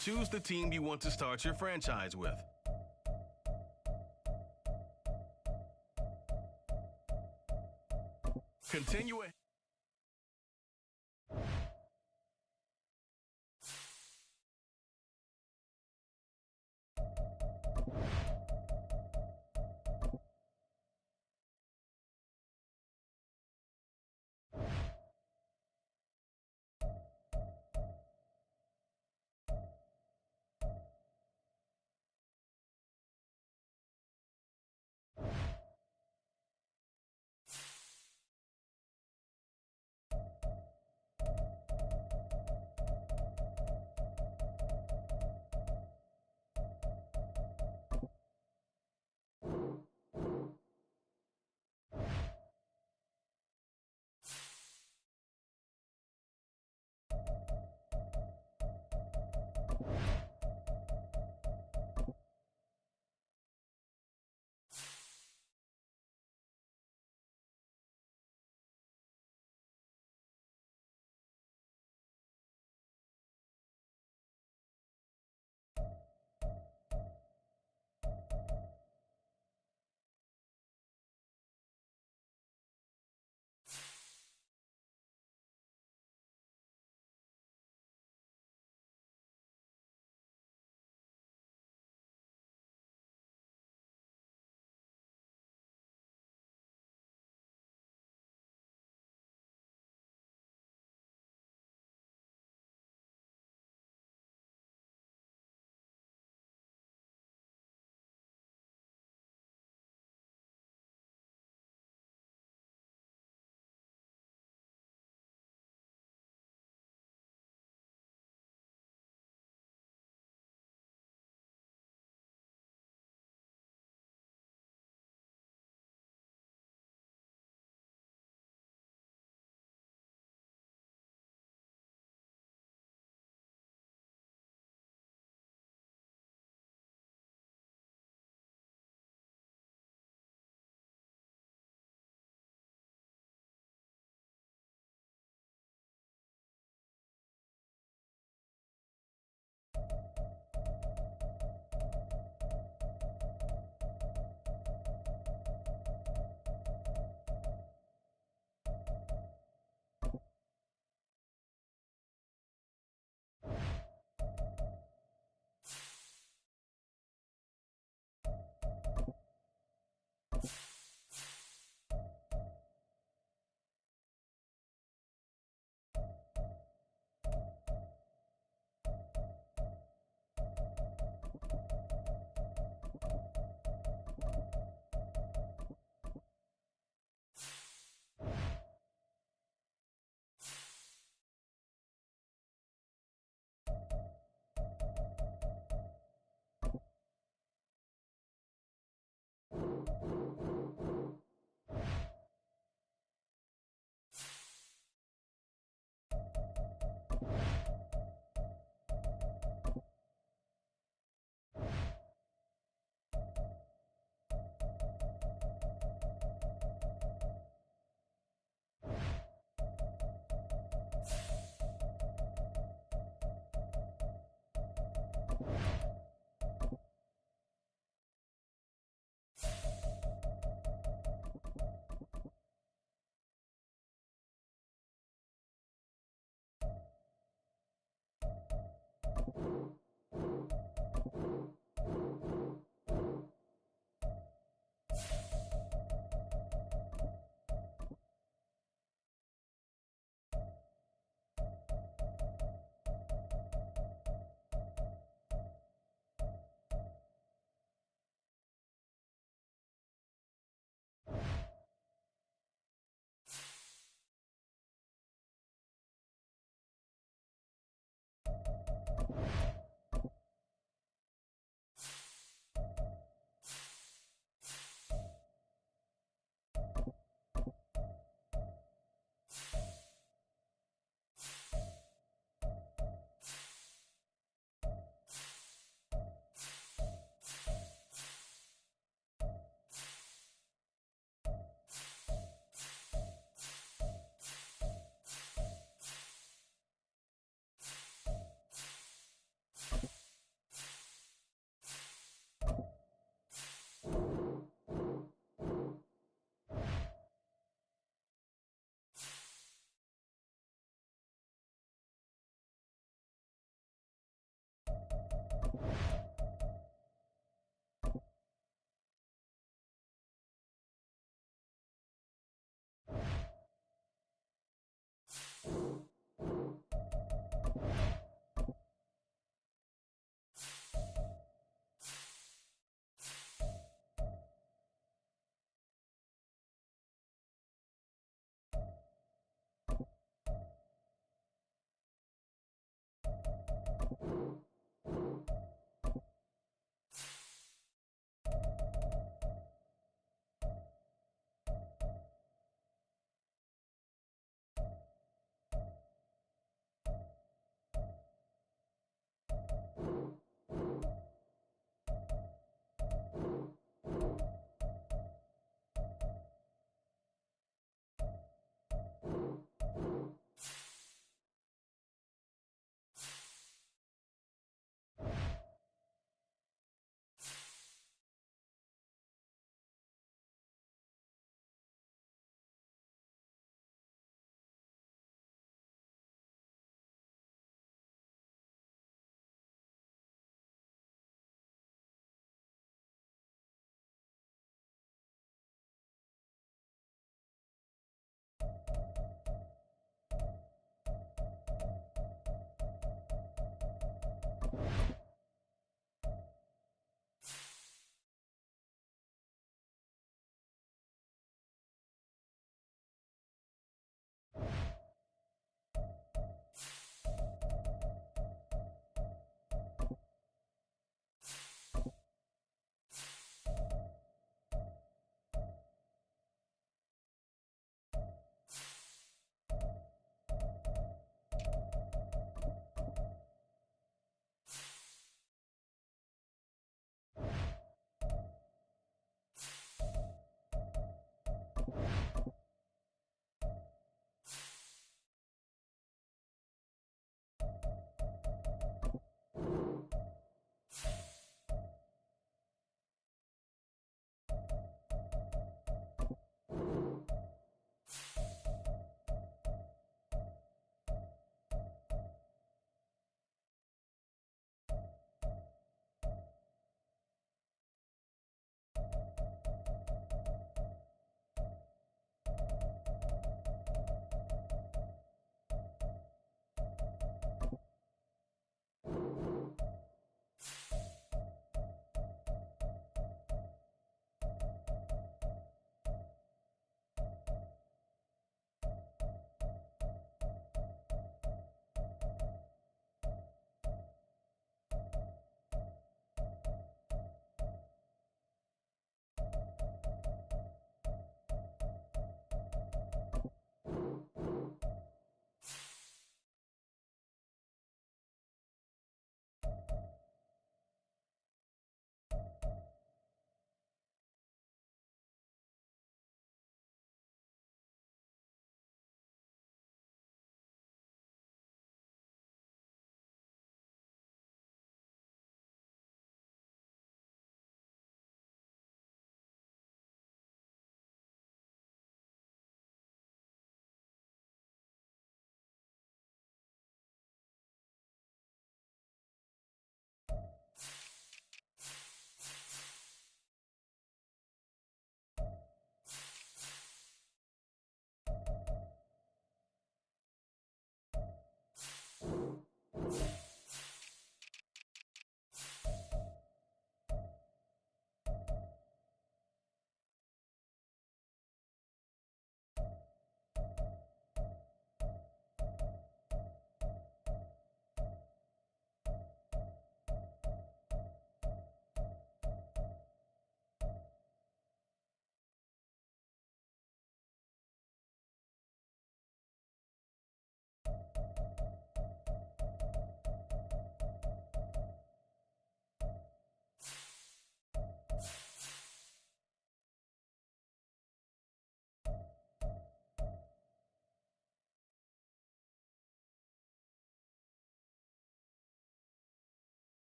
Choose the team you want to start your franchise with. Continue it.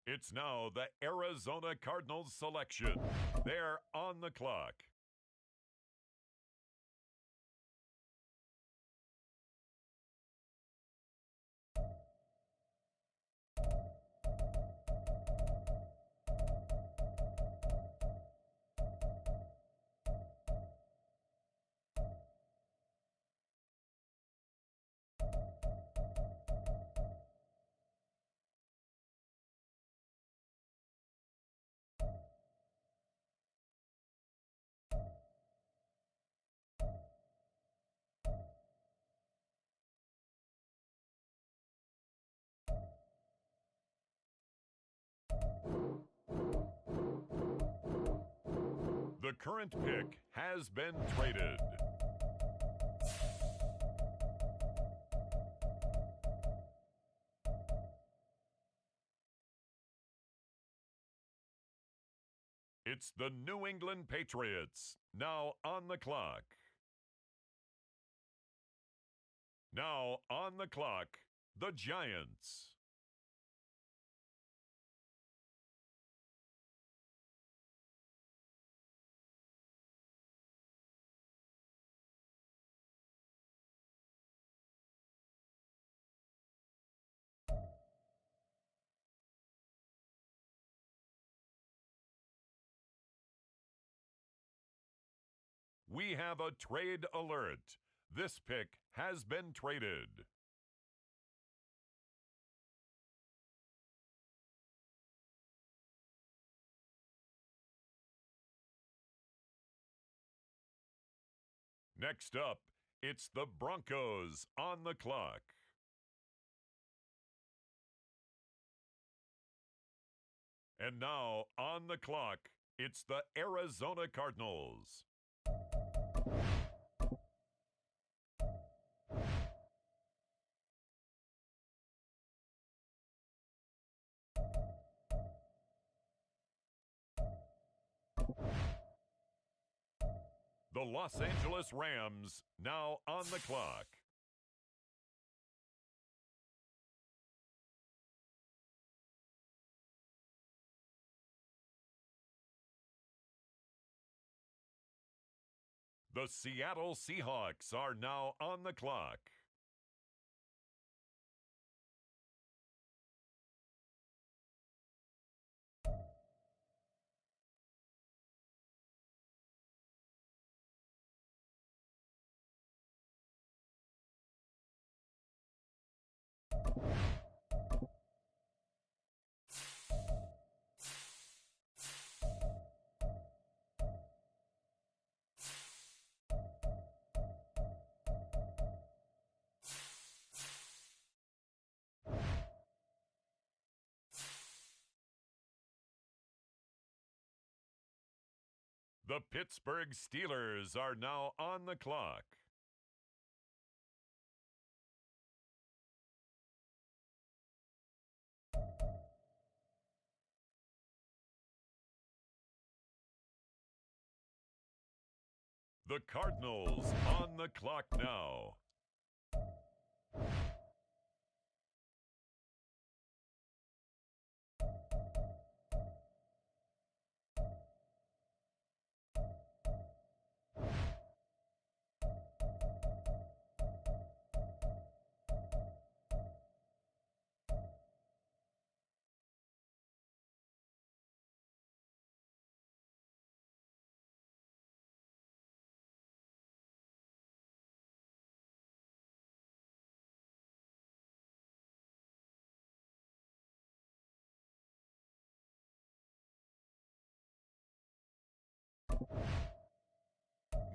It's now the Arizona Cardinals selection. They're on the clock. The current pick has been traded. It's the New England Patriots, now on the clock. Now on the clock, the Giants. We have a trade alert. This pick has been traded. Next up, it's the Broncos on the clock. And now on the clock, it's the Arizona Cardinals. The Los Angeles Rams, now on the clock. The Seattle Seahawks are now on the clock. The Pittsburgh Steelers are now on the clock. The Cardinals on the clock now.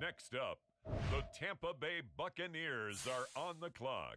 Next up, the Tampa Bay Buccaneers are on the clock.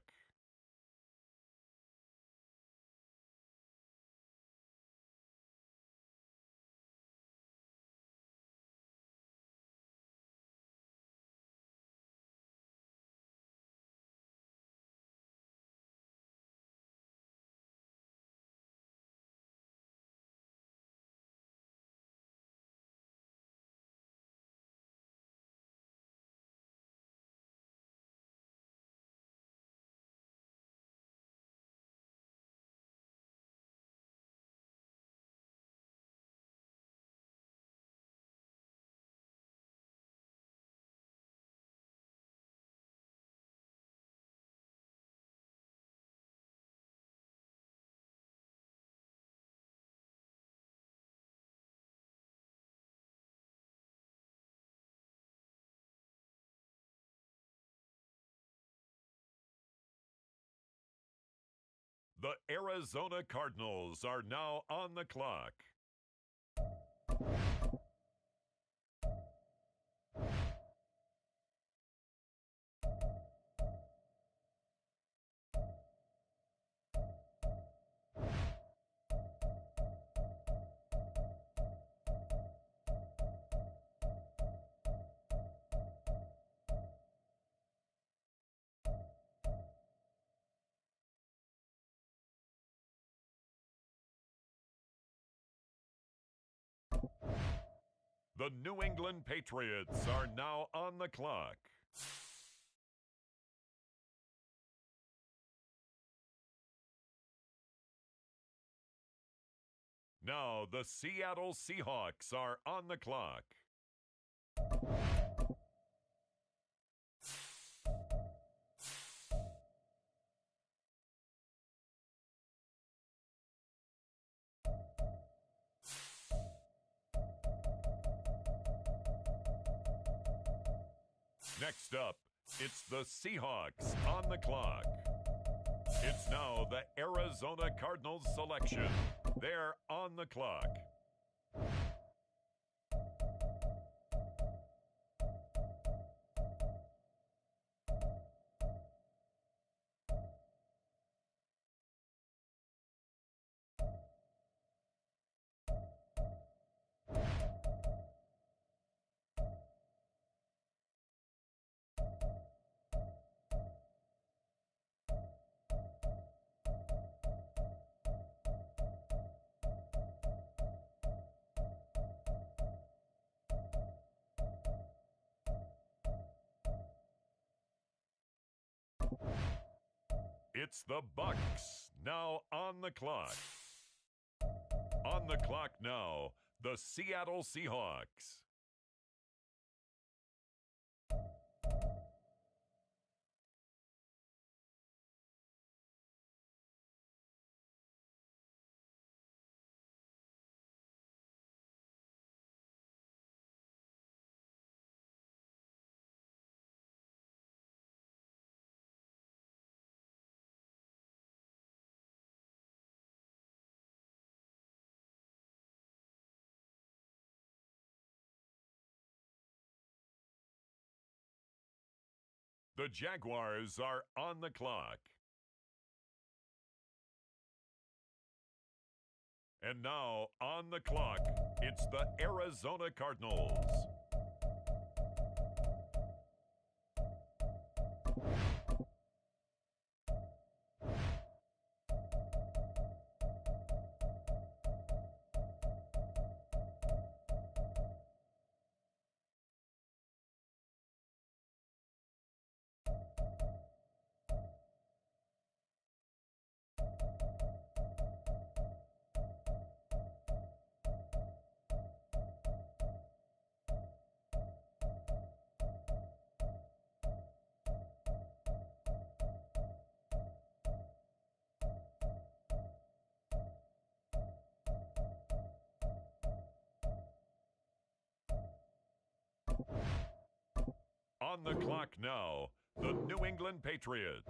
The Arizona Cardinals are now on the clock. The New England Patriots are now on the clock. Now the Seattle Seahawks are on the clock. Next up, it's the Seahawks on the clock. It's now the Arizona Cardinals selection. They're on the clock. It's the Bucks now on the clock. On the clock now, the Seattle Seahawks. The Jaguars are on the clock. And now, on the clock, it's the Arizona Cardinals. On the clock now, the New England Patriots.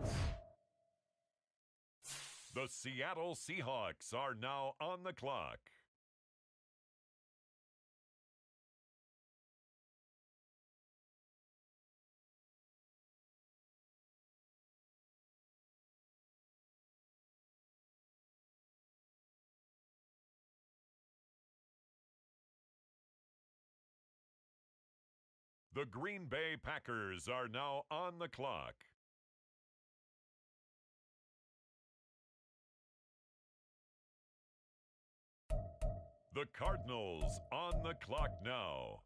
The Seattle Seahawks are now on the clock. The Green Bay Packers are now on the clock. The Cardinals on the clock now.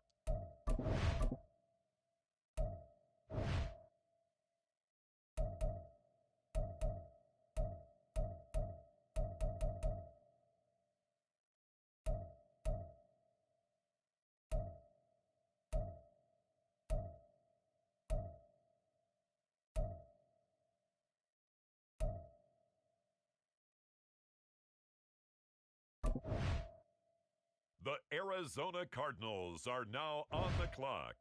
The Arizona Cardinals are now on the clock.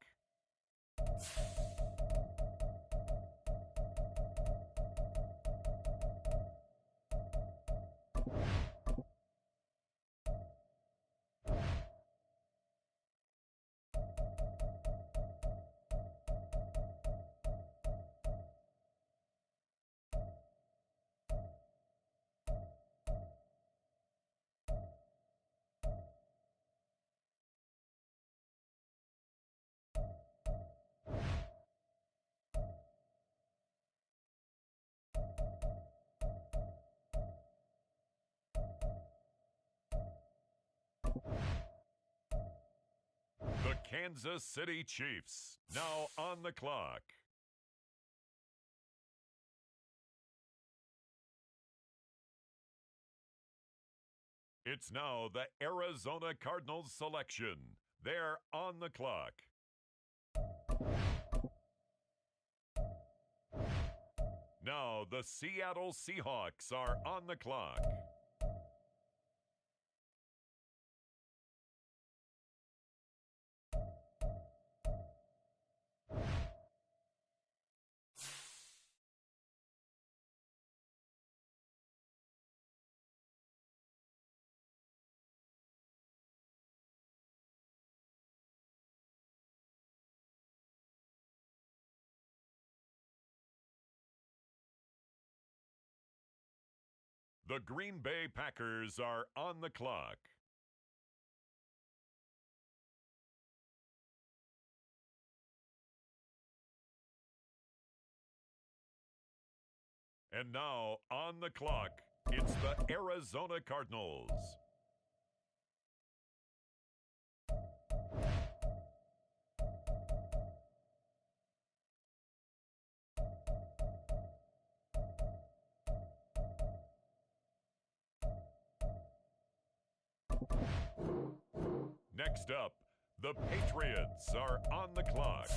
Kansas City Chiefs. Now on the clock. It's now the Arizona Cardinals selection. They're on the clock. Now the Seattle Seahawks are on the clock. The Green Bay Packers are on the clock. And now on the clock, it's the Arizona Cardinals. Next up, the Patriots are on the clock.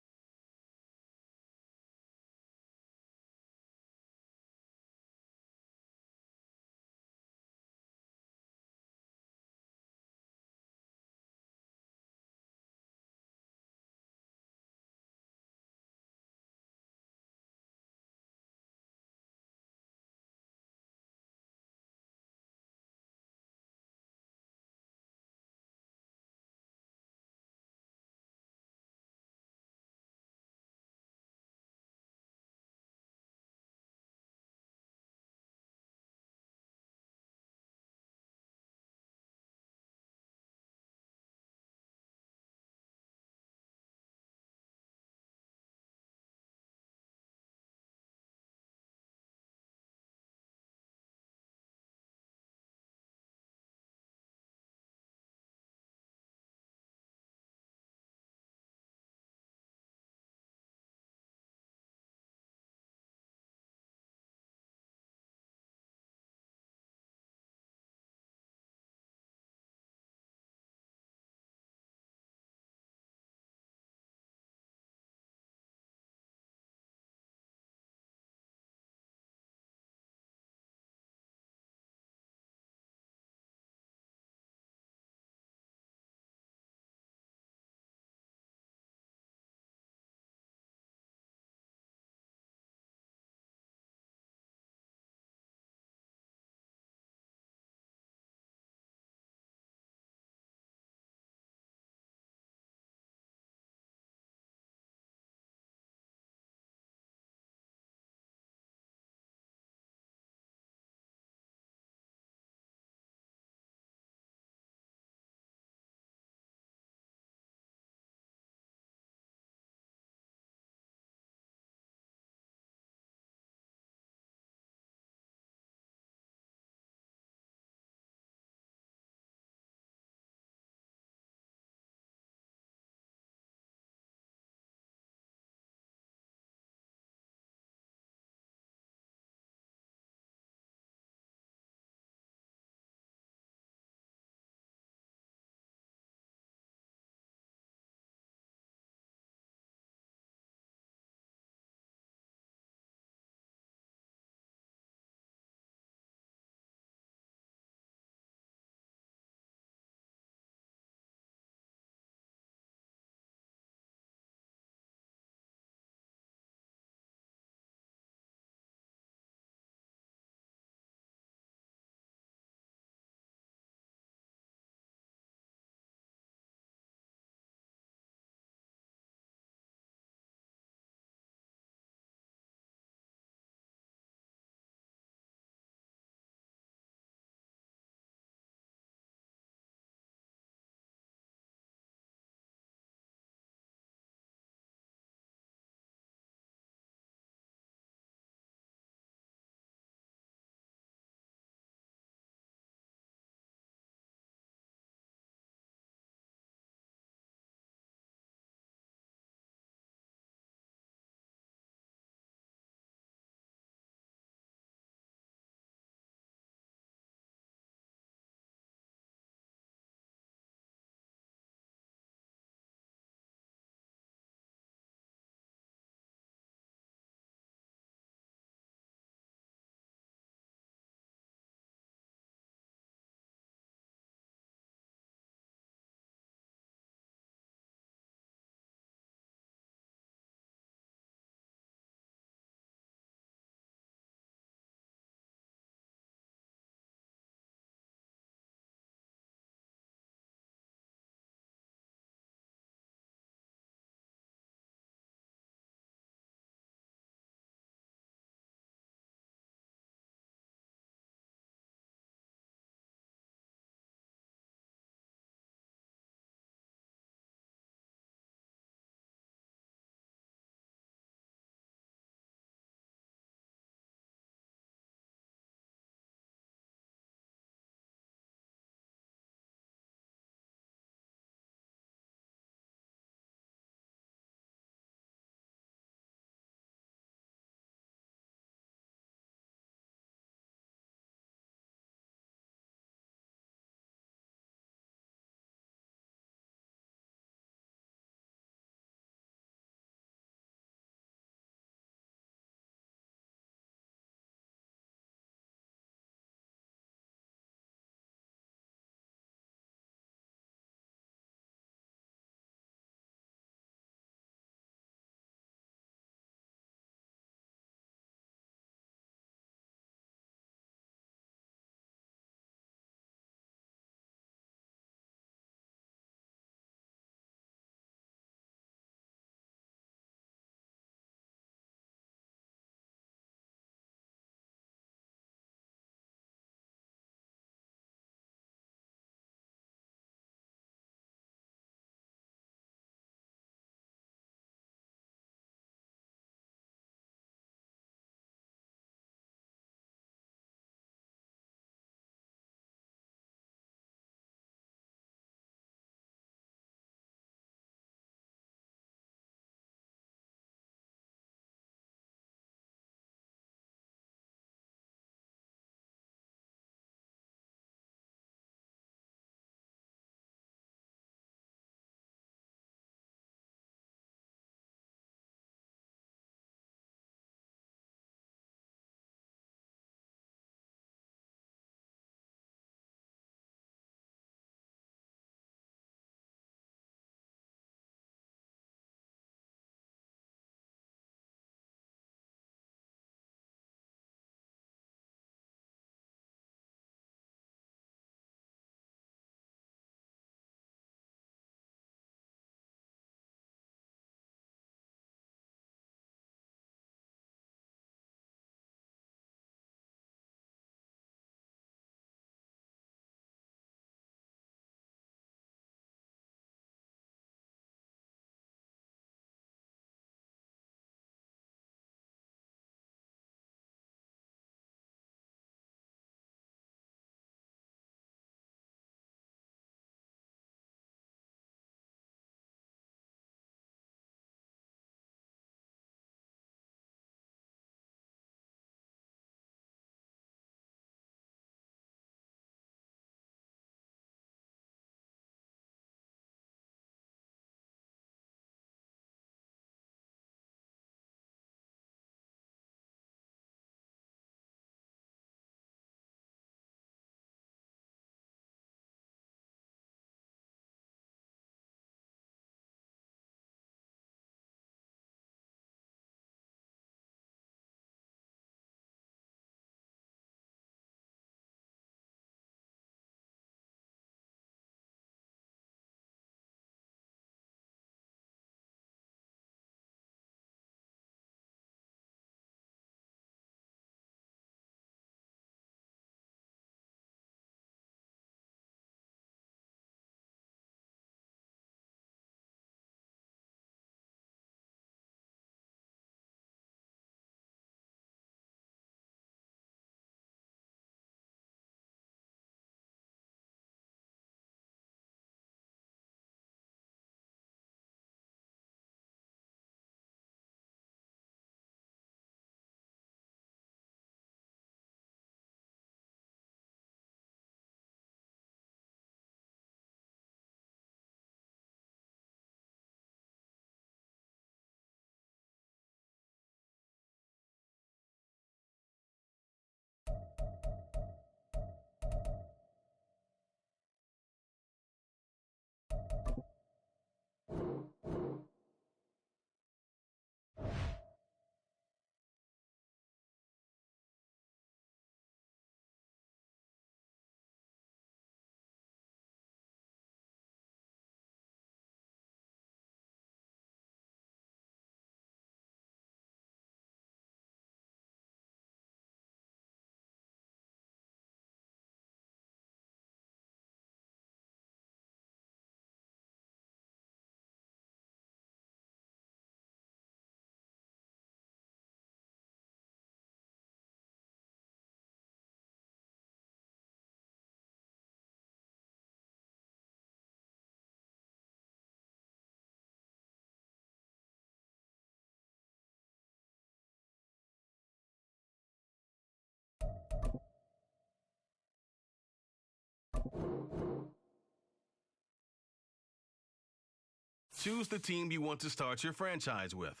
Choose the team you want to start your franchise with.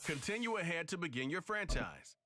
Continue ahead to begin your franchise.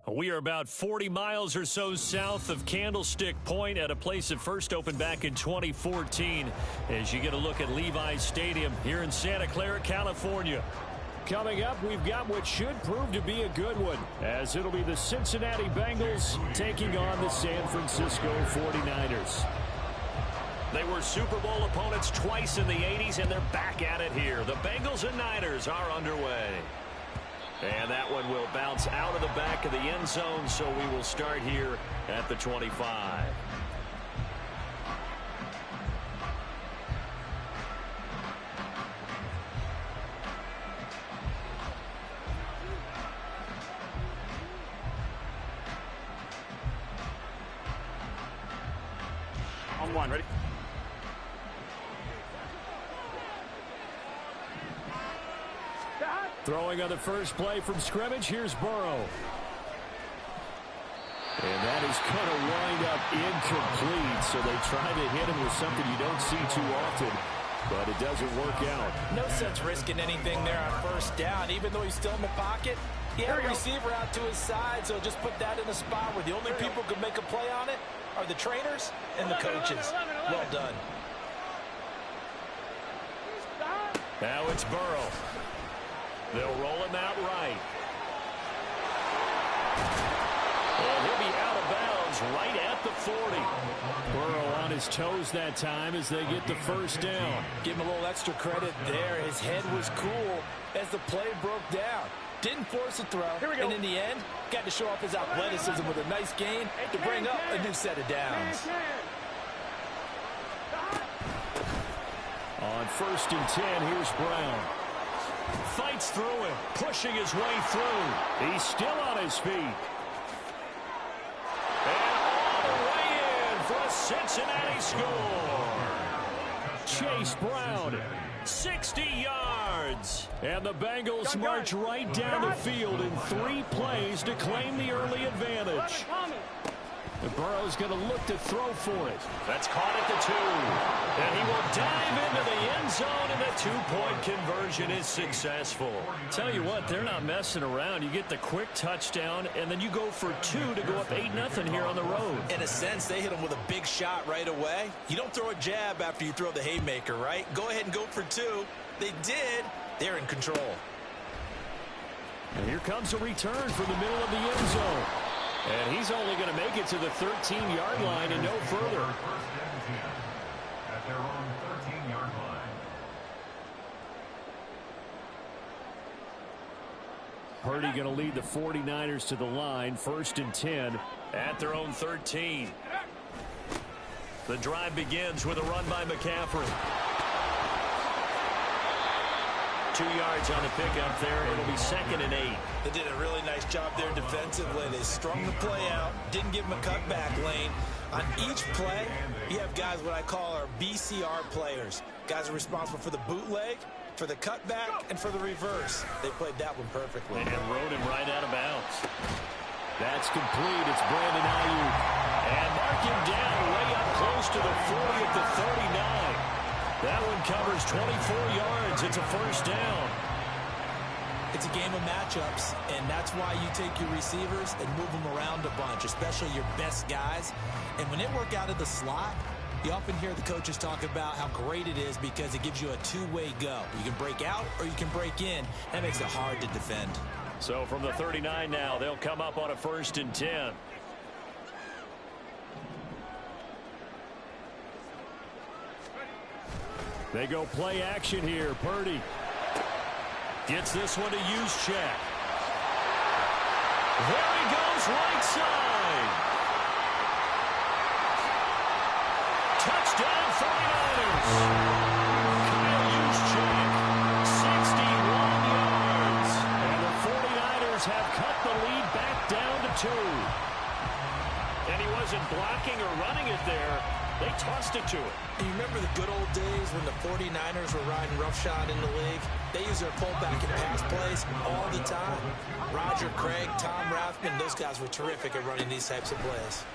We are about 40 miles or so south of Candlestick Point at a place that first opened back in 2014 as you get a look at Levi's Stadium here in Santa Clara, California. Coming up, we've got what should prove to be a good one, as it'll be the Cincinnati Bengals taking on the San Francisco 49ers. They were Super Bowl opponents twice in the 80s, and they're back at it here. The Bengals and Niners are underway. And that one will bounce out of the back of the end zone, so we will start here at the 25. On one, ready? Throwing on the first play from scrimmage, here's Burrow. And that is going to wind up incomplete, so they try to hit him with something you don't see too often, but it doesn't work out. No sense risking anything there on first down, even though he's still in the pocket. He had a receiver out to his side, so just put that in a spot where the only people who can make a play on it are the trainers and the coaches. Well done. Now it's Burrow. They'll roll him out right. And he'll be out of bounds right at the 40. Burrow on his toes that time as they get the first down. Give him a little extra credit there. His head was cool as the play broke down. Didn't force a throw, and in the end, got to show off his athleticism with a nice gain to bring up a new set of downs. On 1st and 10, here's Brown. Fights through him, pushing his way through. He's still on his feet. And all the way in for a Cincinnati score. Chase Brown, 60 yards. And the Bengals march right down the field in 3 plays to claim the early advantage. And Burrow's going to look to throw for it. That's caught at the 2. And he will dive into the end zone, and the 2-point conversion is successful. Tell you what, they're not messing around. You get the quick touchdown, and then you go for 2 to go up 8-0 here on the road. In a sense, they hit him with a big shot right away. You don't throw a jab after you throw the haymaker, right? Go ahead and go for 2. They did. They're in control. And here comes a return from the middle of the end zone. And he's only going to make it to the 13-yard line and no further. At their own 13-yard line. Purdy going to lead the 49ers to the line, 1st and 10. At their own 13. The drive begins with a run by McCaffrey. 2 yards on the pickup there. It'll be 2nd and 8. They did a really nice job there defensively. They strung the play out, didn't give him a cutback lane. On each play, you have guys what I call our BCR players. Guys are responsible for the bootleg, for the cutback, and for the reverse. They played that one perfectly. And rode him right out of bounds. That's complete. It's Brandon Ayuk. And mark him down way up close to the 40 at the 39. That one covers 24 yards. It's a first down. It's a game of matchups, and that's why you take your receivers and move them around a bunch, especially your best guys. And when they work out of the slot, you often hear the coaches talk about how great it is because it gives you a two-way go. You can break out or you can break in. That makes it hard to defend. So from the 39 now, they'll come up on a 1st and 10. They go play action here. Purdy gets this one to Juszczyk. There he goes, right side. Touchdown 49ers. Kyle Juszczyk, 61 yards. And the 49ers have cut the lead back down to 2. And he wasn't blocking or running it there. They tossed it to him. You remember the good old days when the 49ers were riding roughshod in the league? They use their pullback and pass plays all the time. Roger Craig, Tom Rathman, those guys were terrific at running these types of plays.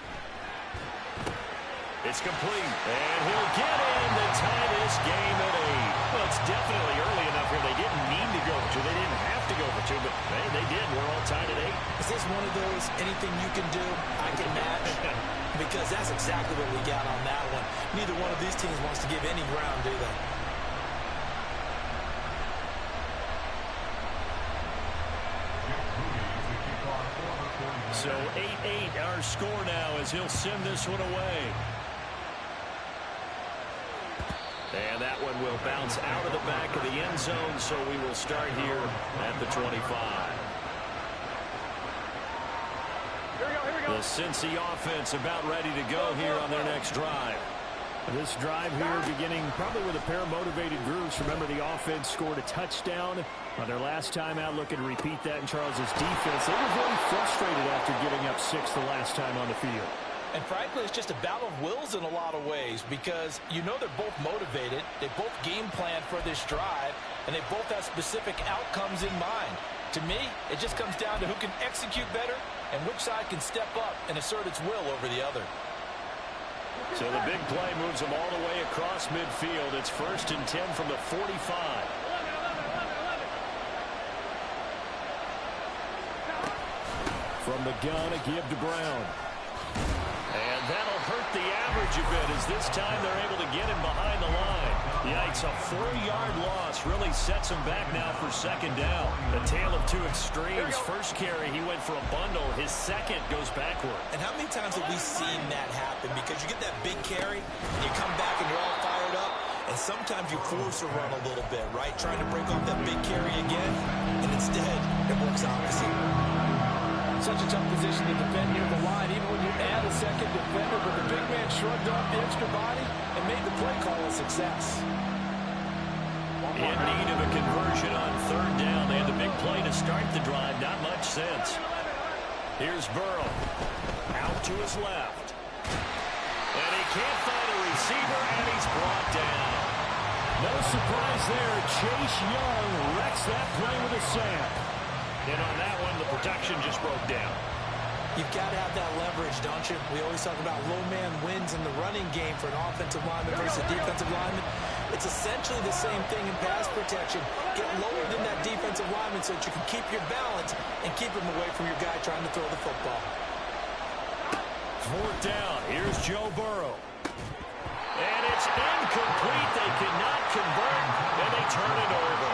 It's complete. And he'll get in to tie this game at 8. Well, it's definitely early enough here. They didn't need to go for 2. They didn't have to go for 2, but they did. We're all tied at 8. Is this one of those anything you can do, I can match? Because that's exactly what we got on that one. Neither one of these teams wants to give any ground, do they? So 8-8 our score now as he'll send this one away. And that one will bounce out of the back of the end zone, so we will start here at the 25. The Cincy offense about ready to go here on their next drive. This drive here beginning probably with a pair of motivated groups. Remember, the offense scored a touchdown on their last time out. Looking to repeat that in Charles's defense. They were very frustrated after giving up 6 the last time on the field. And frankly, it's just a battle of wills in a lot of ways because you know they're both motivated, they both game plan for this drive, and they both have specific outcomes in mind. To me, it just comes down to who can execute better and which side can step up and assert its will over the other. So the big play moves them all the way across midfield. It's 1st and 10 from the 45. From the gun, a give to Brown. And that'll hurt the average a bit as this time they're able to get him behind the line. Yikes, a 4-yard loss really sets him back now for 2nd down. A tale of two extremes. First carry, he went for a bundle. His second goes backward. And how many times have we seen that happen? Because you get that big carry, and you come back and you're all fired up, and sometimes you force a run a little bit, right? Trying to break off that big carry again, and instead it works opposite. Such a tough position to defend near the line, even when you add a second defender, but the big man shrugged off the extra body and made the play call a success. In need of a conversion on 3rd down. They had the big play to start the drive. Not much sense. Here's Burrow. Out to his left. And he can't find a receiver, and he's brought down. No surprise there. Chase Young wrecks that play with a sack. And on that one, the protection just broke down. You've got to have that leverage, don't you? We always talk about low man wins in the running game for an offensive lineman versus a defensive lineman. It's essentially the same thing in pass protection. Get lower than that defensive lineman so that you can keep your balance and keep him away from your guy trying to throw the football. 4th down. Here's Joe Burrow. And it's incomplete. They cannot convert, and they turn it over.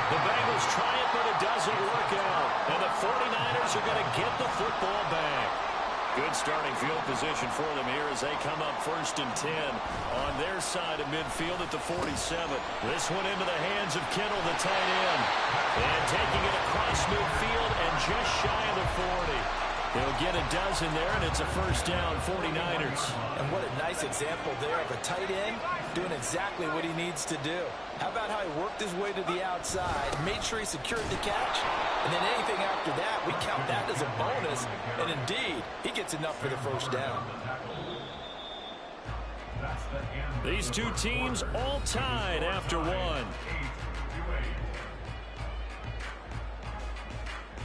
The Bengals try it, but it doesn't work out. And the 49ers are going to get the football back. Good starting field position for them here as they come up 1st and 10 on their side of midfield at the 47. This one into the hands of Kittle, the tight end. And taking it across midfield and just shy of the 40. They'll get a dozen there, and it's a 1st down, 49ers. And what a nice example there of a tight end doing exactly what he needs to do. How about how he worked his way to the outside, made sure he secured the catch, and then anything after that, we count that as a bonus. And indeed, he gets enough for the 1st down. These two teams all tied after one.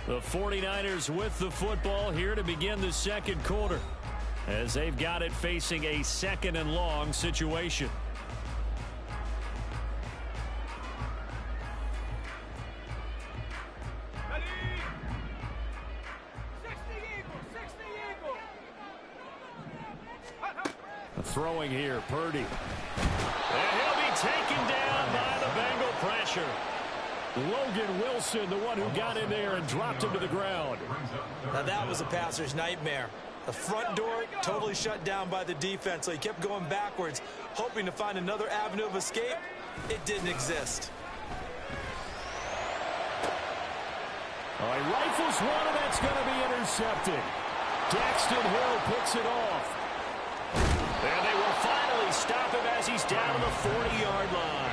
The 49ers with the football here to begin the 2nd quarter as they've got it facing a 2nd and long situation. Throwing here, Purdy. And he'll be taken down by the Bengal pressure. Logan Wilson, the one who got in there and dropped him to the ground. Now that was a passer's nightmare. The front door totally shut down by the defense, so he kept going backwards, hoping to find another avenue of escape. It didn't exist. All right, rifles one, and that's going to be intercepted. Daxton Hill picks it off. And they will finally stop him as he's down to the 40-yard line.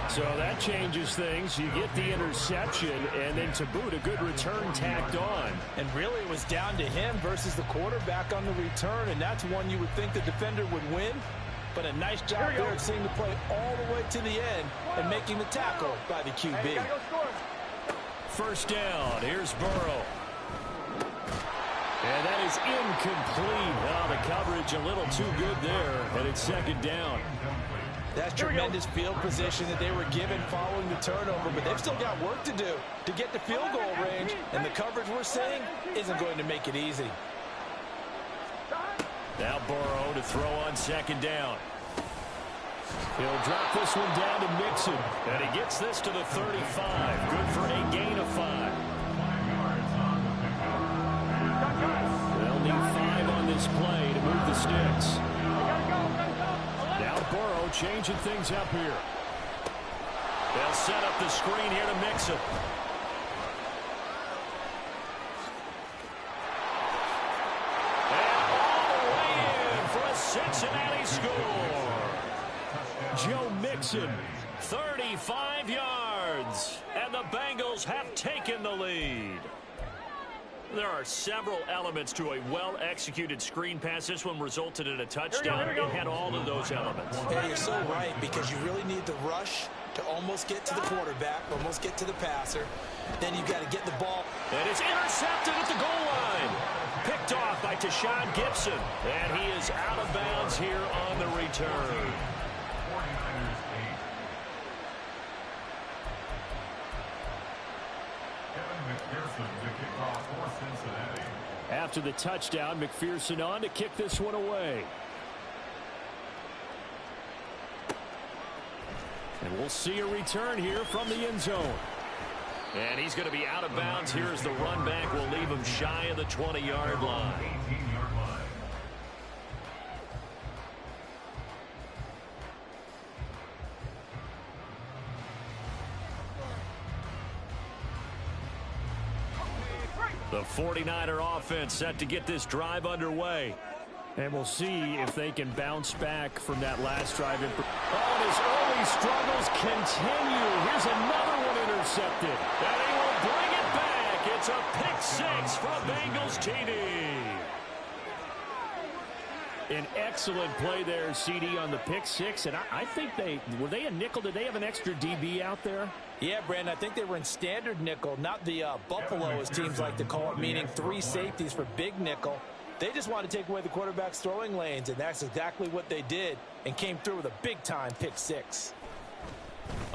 So that changes things. You get the interception, and then to boot, a good return tacked on. And really, it was down to him versus the quarterback on the return, and that's one you would think the defender would win. But a nice job there of seeing the play all the way to the end and making the tackle by the QB. 1st down. Here's Burrow. And that is incomplete. Oh, the coverage a little too good there, and it's 2nd down. That's tremendous field position that they were given following the turnover, but they've still got work to do to get to field goal range, and the coverage we're seeing isn't going to make it easy. Now Burrow to throw on 2nd down. He'll drop this one down to Mixon. And he gets this to the 35. Good for a gain of 5. They'll need 5 on this play to move the sticks. Now Burrow changing things up here. They'll set up the screen here to Mixon. And all the way in for a Cincinnati score. Joe Mixon. 35 yards. And the Bengals have taken the lead. There are several elements to a well-executed screen pass. This one resulted in a touchdown. It had all of those elements. Yeah, you're so right, because you really need the rush to almost get to the quarterback, almost get to the passer. Then you've got to get the ball. And it's intercepted at the goal line. Picked off by Tashawn Gibson. And he is out of bounds here on the return. After the touchdown, McPherson on to kick this one away. And we'll see a return here from the end zone. And he's going to be out of bounds here as the run back will leave him shy of the 20-yard line. The 49er offense set to get this drive underway. And we'll see if they can bounce back from that last drive. Oh, and his early struggles continue. Here's another one intercepted. And he will bring it back. It's a pick six from Bengals TD. An excellent play there, CD, on the pick six. And I think were they a nickel? Did they have an extra DB out there? Yeah, Brandon, I think they were in standard nickel, not the Buffalo, as teams like to call it, meaning 3 safeties for big nickel. They just want to take away the quarterback's throwing lanes, and that's exactly what they did, and came through with a big-time pick six.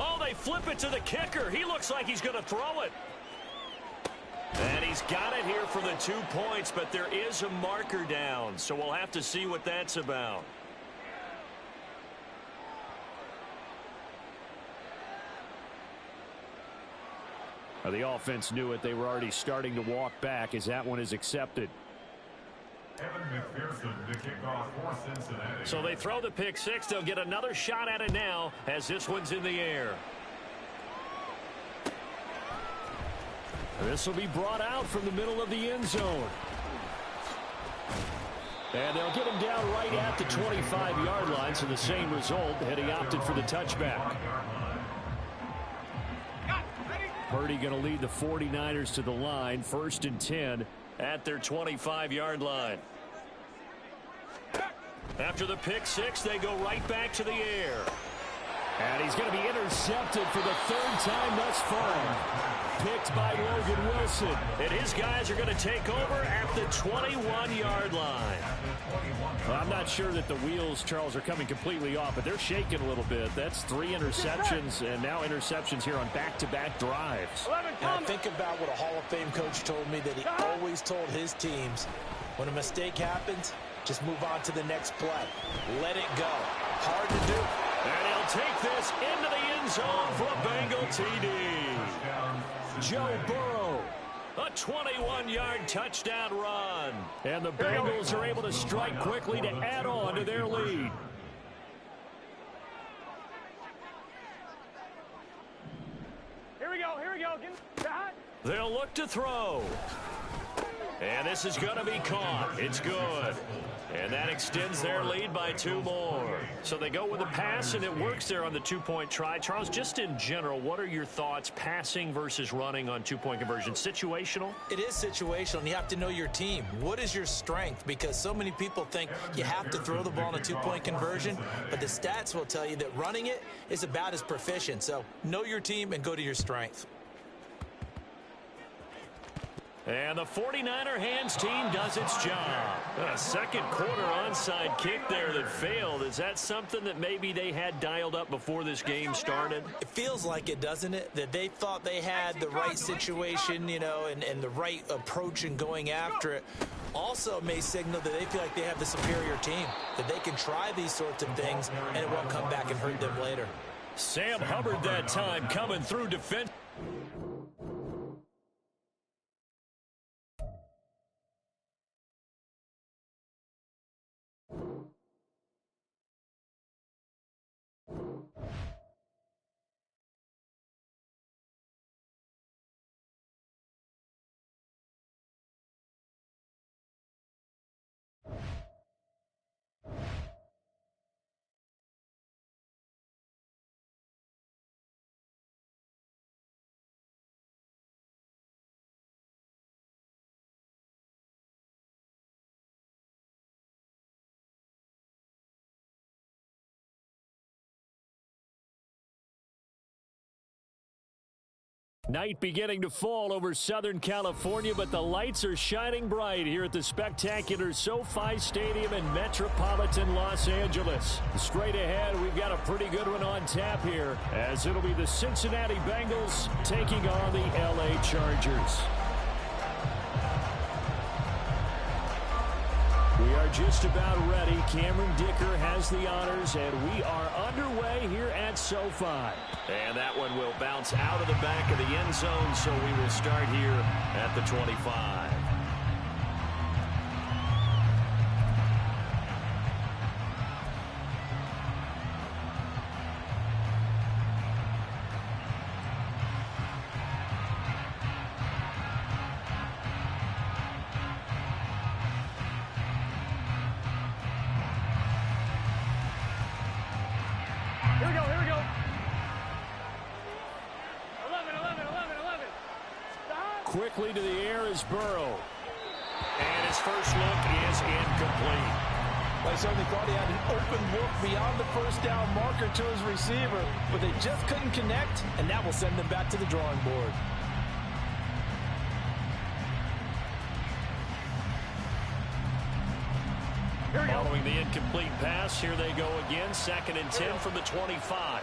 Oh, they flip it to the kicker. He looks like he's going to throw it. And he's got it here for the 2 points, but there is a marker down, so we'll have to see what that's about. The offense knew it. They were already starting to walk back as that one is accepted. So they throw the pick six. They'll get another shot at it now as this one's in the air. This will be brought out from the middle of the end zone. And they'll get him down right at the 25-yard line, so the same result had he opted for the touchback. Purdy going to lead the 49ers to the line, 1st and 10 at their 25-yard line. After the pick six, they go right back to the air. And he's going to be intercepted for the 3rd time thus far. Picked by Logan Wilson. And his guys are going to take over at the 21-yard line. Well, I'm not sure that the wheels, Charles, are coming completely off, but they're shaking a little bit. That's 3 interceptions, and now interceptions here on back-to-back drives. Now think about what a Hall of Fame coach told me, that he always told his teams, when a mistake happens, just move on to the next play. Let it go. Hard to do. And he'll take this into the end zone for a Bengal TD. Joe Burrow. A 21-yard touchdown run. And the Bengals are able to strike quickly to add on to their lead. Here we go. Get that. They'll look to throw. And this is going to be caught. It's good. And that extends their lead by 2 more. So they go with a pass, and it works there on the 2-point try. Charles, just in general, what are your thoughts, passing versus running on 2-point conversion? Situational? It is situational, and you have to know your team. What is your strength? Because so many people think you have to throw the ball in a 2-point conversion, but the stats will tell you that running it is about as proficient. So know your team and go to your strength. And the 49er hands team does its job. A second quarter onside kick there that failed. Is that something that maybe they had dialed up before this game started? It feels like it, doesn't it? That they thought they had the right situation, you know, and the right approach in going after it. Also may signal that they feel like they have the superior team, that they can try these sorts of things and it won't come back and hurt them later. Sam Hubbard that time coming through defense. Night beginning to fall over Southern California, but the lights are shining bright here at the spectacular SoFi Stadium in metropolitan Los Angeles. Straight ahead, we've got a pretty good one on tap here, as it'll be the Cincinnati Bengals taking on the LA Chargers. We are just about ready. Cameron Dicker has the honors, and we are underway here at SoFi. And that one will bounce out of the back of the end zone, so we will start here at the 25. Here we go, here we go. 11. Stop. Quickly to the air is Burrow. And his first look is incomplete. Well, he certainly thought he had an open look beyond the first down marker to his receiver, but they just couldn't connect, and that will send them back to the drawing board. Following the incomplete pass, here they go again. 2nd and 10 from the 25.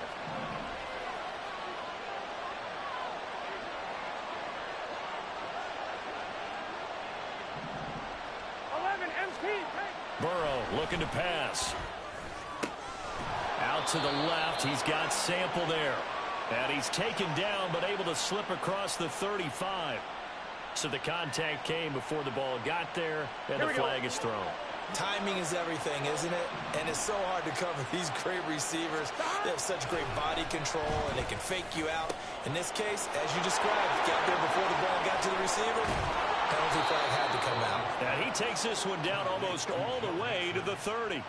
Burrow looking to pass. Out to the left. He's got Sample there. And he's taken down, but able to slip across the 35. So the contact came before the ball got there, and the flag is thrown. Timing is everything, isn't it? And it's so hard to cover these great receivers. They have such great body control, and they can fake you out. In this case, as you described, got there before the ball got to the receiver. Penalty flag had to come out. And he takes this one down almost all the way to the 30.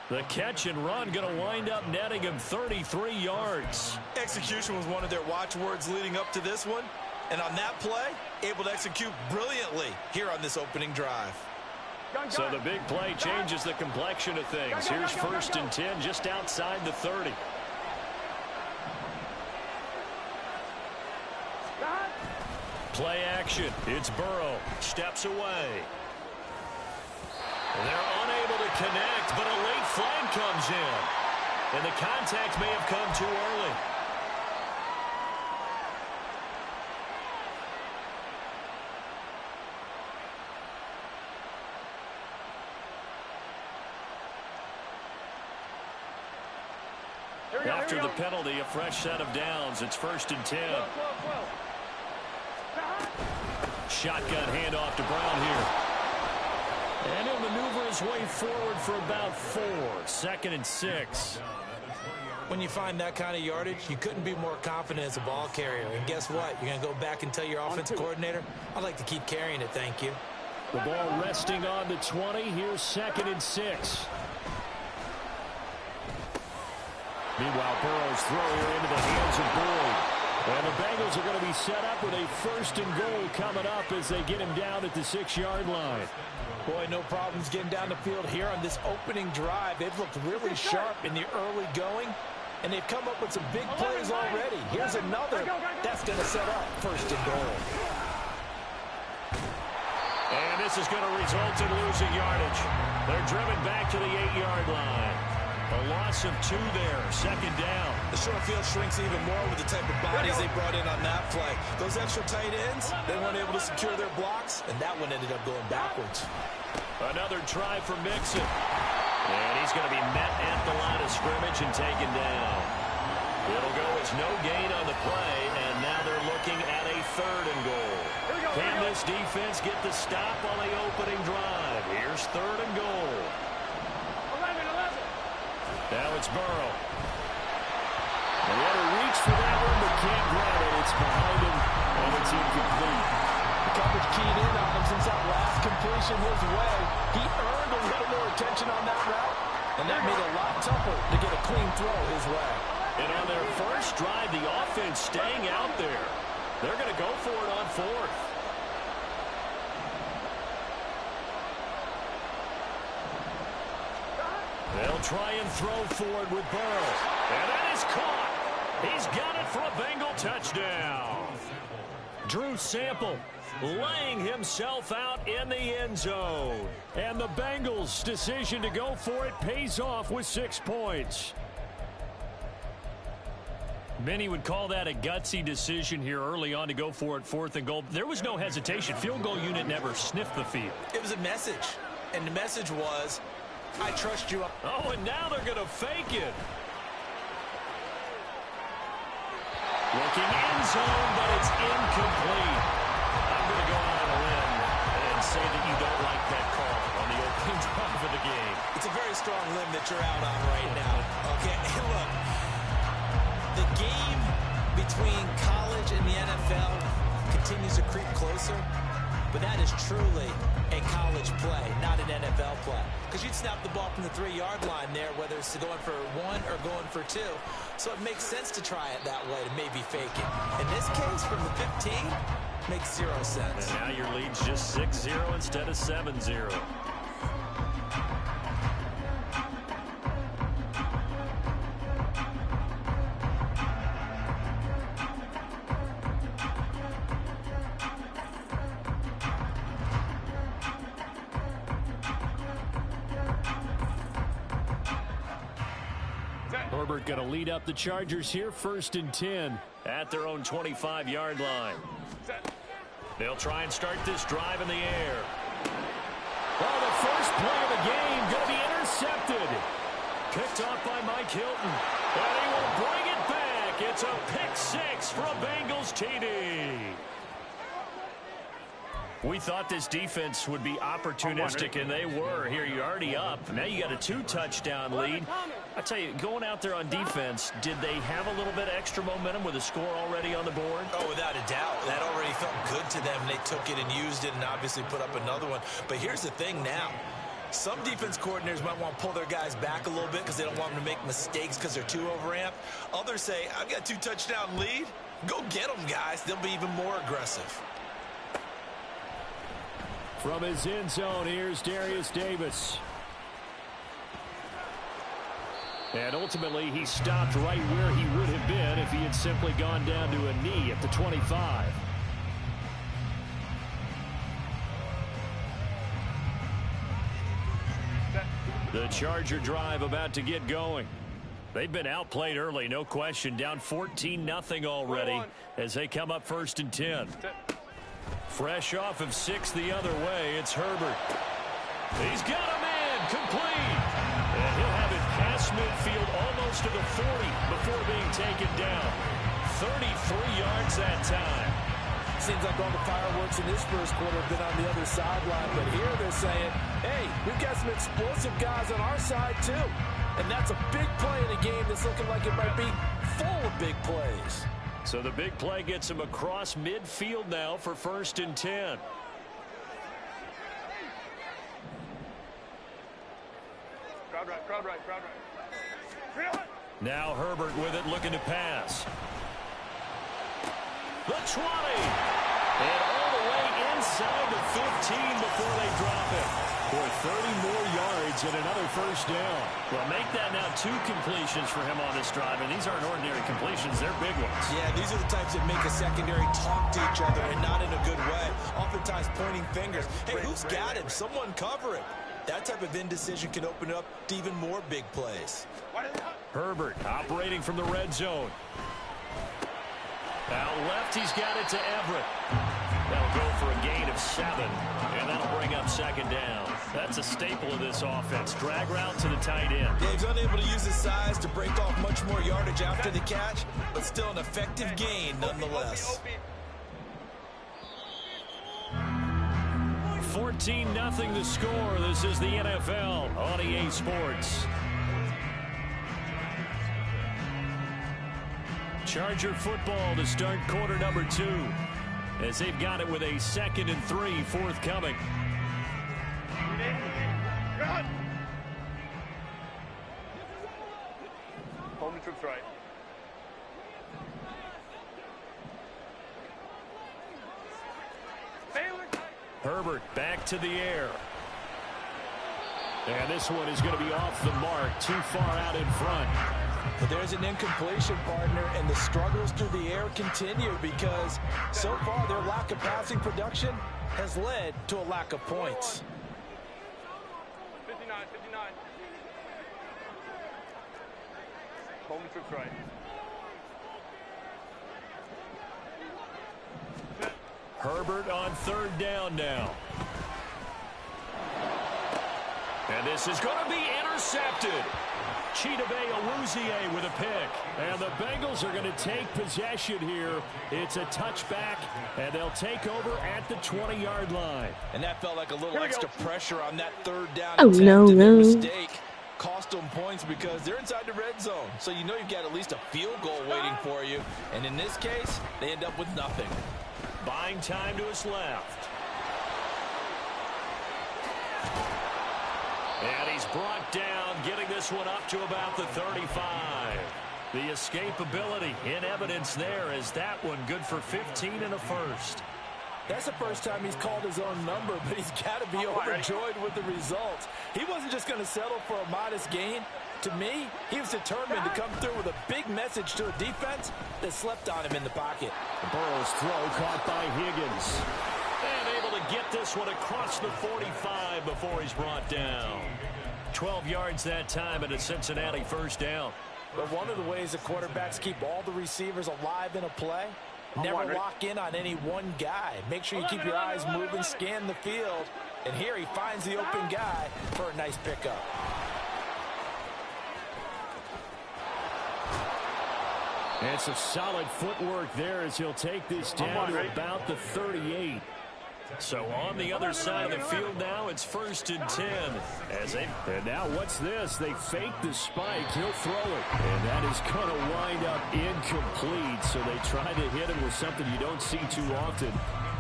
The catch and run going to wind up netting him 33 yards. Execution was one of their watchwords leading up to this one. And on that play, able to execute brilliantly here on this opening drive. So the big play changes the complexion of things. Here's 1st and 10 just outside the 30. Play action. It's Burrow. Steps away. They're unable to connect, but a late flag comes in. And the contact may have come too early. After the penalty, a fresh set of downs. It's 1st and 10. Shotgun handoff to Brown here. And he'll maneuver his way forward for about 4. 2nd and 6. When you find that kind of yardage, you couldn't be more confident as a ball carrier. And guess what? You're going to go back and tell your offensive coordinator, I'd like to keep carrying it, thank you. The ball resting on the 20. Here's 2nd and 6. Meanwhile, Burrow's throw here into the hands of Boyd. And the Bengals are going to be set up with a 1st and goal coming up as they get him down at the 6-yard line. Boy, no problems getting down the field here on this opening drive. They've looked really sharp in the early going, and they've come up with some big plays already. Here's another that's going to set up 1st and goal. And this is going to result in losing yardage. They're driven back to the 8-yard line. A loss of 2 there, 2nd down. The short field shrinks even more with the type of bodies they brought in on that play. Those extra tight ends, they weren't able to secure their blocks, and that one ended up going backwards. Another try for Mixon. And he's going to be met at the line of scrimmage and taken down. It'll go as no gain on the play, and now they're looking at a 3rd and goal. Can this defense get the stop on the opening drive? Here's 3rd and goal. Now it's Burrow. They want to reach for that one, but can't grab it. It's behind him, and it's incomplete. The coverage keyed in on him since that last completion his way. He earned a little more attention on that route, and that made it a lot tougher to get a clean throw his way. And on their first drive, the offense staying out there. They're going to go for it on 4th. They'll try and throw forward with Burrow. And that is caught. He's got it for a Bengal touchdown. Drew Sample laying himself out in the end zone. And the Bengals' decision to go for it pays off with 6 points. Many would call that a gutsy decision here early on to go for it, 4th and goal. There was no hesitation. Field goal unit never sniffed the field. It was a message, and the message was, I trust you. Oh, and now they're going to fake it. Looking end zone, but it's incomplete. I'm going to go out on a limb and say that you don't like that call on the opening drive of the game. It's a very strong limb that you're out on right now. Okay, and look, the game between college and the NFL continues to creep closer, but that is truly a college play, not an NFL play. Because you'd snap the ball from the 3-yard line there, whether it's going for 1 or going for 2. So it makes sense to try it that way to maybe fake it. In this case, from the 15, makes 0 sense. And now your lead's just 6-0 instead of 7-0. Herbert going to lead up the Chargers here, 1st and 10. At their own 25-yard line. They'll try and start this drive in the air. Oh, the first play of the game going to be intercepted. Picked off by Mike Hilton. And he will bring it back. It's a pick 6 for a Bengals TD. We thought this defense would be opportunistic, and they were. Here, you're already up. Now you got a 2-touchdown lead. I tell you, going out there on defense, did they have a little bit of extra momentum with a score already on the board? Oh, without a doubt. That already felt good to them. They took it and used it and obviously put up another one. But here's the thing now. Some defense coordinators might want to pull their guys back a little bit because they don't want them to make mistakes because they're too overamped. Others say, I've got a 2-touchdown lead. Go get them, guys. They'll be even more aggressive. From his end zone, here's Darius Davis. And ultimately, he stopped right where he would have been if he had simply gone down to a knee at the 25. The Charger drive about to get going. They've been outplayed early, no question. Down 14-0 already as they come up 1st and 10. Fresh off of 6 the other way, it's Herbert. He's got a man complete. And he'll have it past midfield almost to the 40 before being taken down. 33 yards that time. Seems like all the fireworks in this first quarter have been on the other sideline, but here they're saying, hey, we've got some explosive guys on our side too. And that's a big play in a game that's looking like it might be full of big plays. So the big play gets him across midfield now for 1st and 10. Crowd right, crowd right, crowd right. Now Herbert with it, looking to pass. The 20. And all the way inside the 15 before they drop it. For 30 more yards and another 1st down. Well, make that now 2 completions for him on this drive, and these aren't ordinary completions. They're big ones. Yeah, these are the types that make a secondary talk to each other and not in a good way. Oftentimes pointing fingers. Hey, who's got him? Someone cover him. That type of indecision can open up to even more big plays. Herbert operating from the red zone. Out left, he's got it to Everett. That'll go for a gain of 7, and that'll bring up 2nd down. That's a staple of this offense. Drag route to the tight end. Dave's unable to use his size to break off much more yardage after the catch, but still an effective gain nonetheless. 14-0 the score. This is the NFL on EA Sports. Charger football to start quarter number 2. As they've got it with a 2nd and 3 forthcoming. Home troops right. Herbert back to the air. And this one is going to be off the mark, too far out in front. But there's an incompletion, partner, and the struggles through the air continue because so far their lack of passing production has led to a lack of points. 59, 59. Hold the trips right. Herbert on third down now. And this is going to be intercepted. Chidobe Awuzie with a pick. And the Bengals are going to take possession here. It's a touchback, and they'll take over at the 20-yard line. And that felt like a little extra pressure on that third down Oh, attempt. no, And their no. mistake cost them points because they're inside the red zone. So you know you've got at least a field goal waiting for you. And in this case, they end up with nothing. Buying time to his left. And he's brought down, getting this one up to about the 35. The escapability in evidence there as that one good for 15 and a first. That's the first time he's called his own number, but he's got to be overjoyed with the results. He wasn't just going to settle for a modest gain. To me, he was determined to come through with a big message to a defense that slept on him in the pocket. Burrow's throw caught by Higgins. And able to get this one across the 45 before he's brought down. 12 yards that time and a Cincinnati first down. But one of the ways the quarterbacks keep all the receivers alive in a play, never lock in on any one guy. Make sure you keep your eyes moving, scan the field. And here he finds the open guy for a nice pickup. And some solid footwork there as he'll take this down to about the 38. So on the other side of the field now, it's 1st and 10. And now what's this? They fake the spike. He'll throw it. And that is going to wind up incomplete. So they try to hit him with something you don't see too often,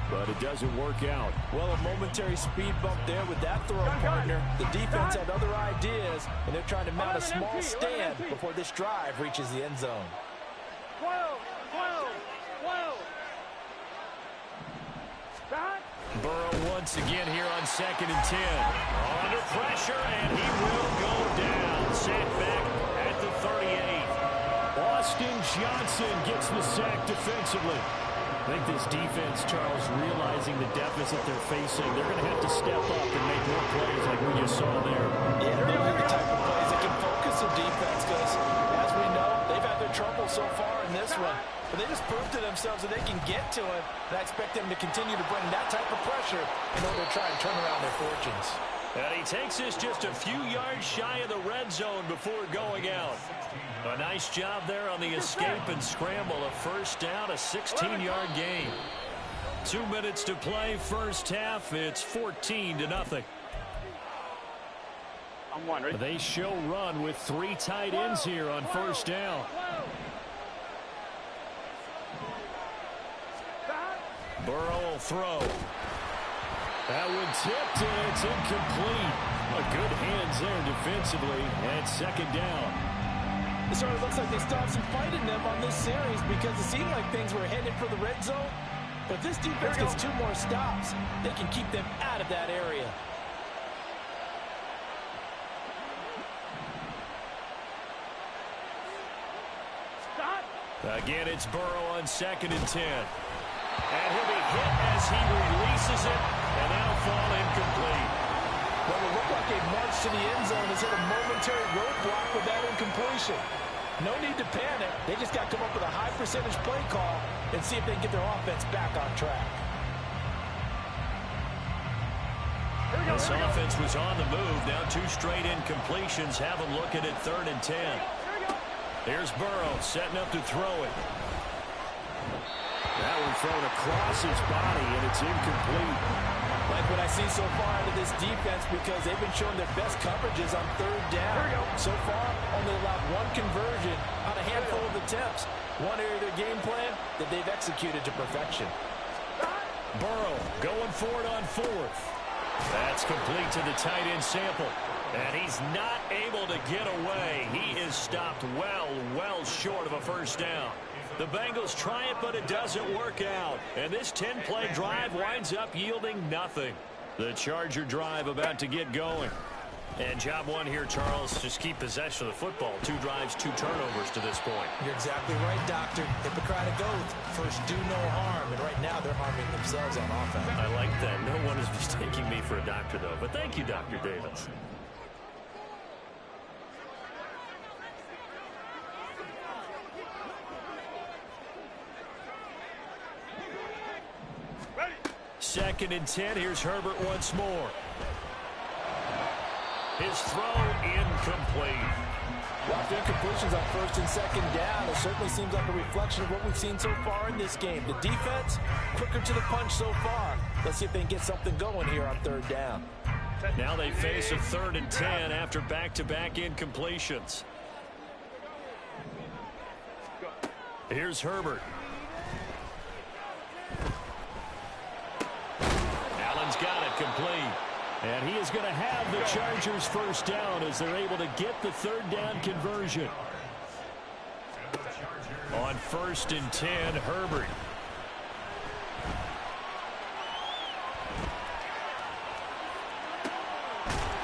but it doesn't work out. Well, a momentary speed bump there with that throw, partner. The defense had other ideas, and they're trying to mount a small stand before this drive reaches the end zone. 12. Burrow once again here on 2nd and 10. Under pressure, and he will go down. Set back at the 38. Austin Johnson gets the sack defensively. I think this defense, Charles, realizing the deficit they're facing, they're going to have to step up and make more plays like we just saw there. Yeah, those are the type of plays that can focus the defense because, as we know, they've had their trouble so far in this one. But they just proved to themselves that they can get to it, and I expect them to continue to bring that type of pressure in order to try and turn around their fortunes. And he takes this just a few yards shy of the red zone before going out. A nice job there on the escape and scramble. A first down, a 16-yard gain. 2 minutes to play, first half. It's 14-0. I'm one, right? They show run with 3 tight ends here on first down. Burrow will throw. That one tipped, and it's incomplete. A good hands there defensively, and 2nd down. It sort of looks like they still have some fight in them on this series because it seemed like things were headed for the red zone. But if this defense gets 2 more stops, they can keep them out of that area. Again, it's Burrow on 2nd and 10. And he'll be hit as he releases it, and that'll fall incomplete. Well, it looked like a march to the end zone has hit a momentary roadblock with that incompletion. No need to panic. They just got to come up with a high percentage play call and see if they can get their offense back on track. This offense was on the move. Now 2 straight incompletions. Have them looking at 3rd and 10. Here's Burrow setting up to throw it. That one thrown across his body, and it's incomplete. Like what I see so far out of this defense because they've been showing their best coverages on 3rd down. So far, only allowed 1 conversion on a handful of attempts. One area of their game plan that they've executed to perfection. Burrow going for it on 4th. That's complete to the tight end sample. And he's not able to get away. He is stopped well short of a first down. The Bengals try it, but it doesn't work out. And this 10-play drive winds up yielding nothing. The Charger drive about to get going. And job one here, Charles, just keep possession of the football. 2 drives, 2 turnovers to this point. You're exactly right, Doctor. Hippocratic oath. First, do no harm. And right now, they're harming themselves on offense. I like that. No one is mistaking me for a doctor, though. But thank you, Dr. Davis. Ready. 2nd and 10. Here's Herbert once more. His throw incomplete. Lots of incompletions on 1st and 2nd down. It certainly seems like a reflection of what we've seen so far in this game. The defense, quicker to the punch so far. Let's see if they can get something going here on 3rd down. Now they face a 3rd and 10 after back-to-back incompletions. Here's Herbert. Allen's got it complete. And he is going to have the Chargers first down as they're able to get the 3rd down conversion. On 1st and 10, Herbert.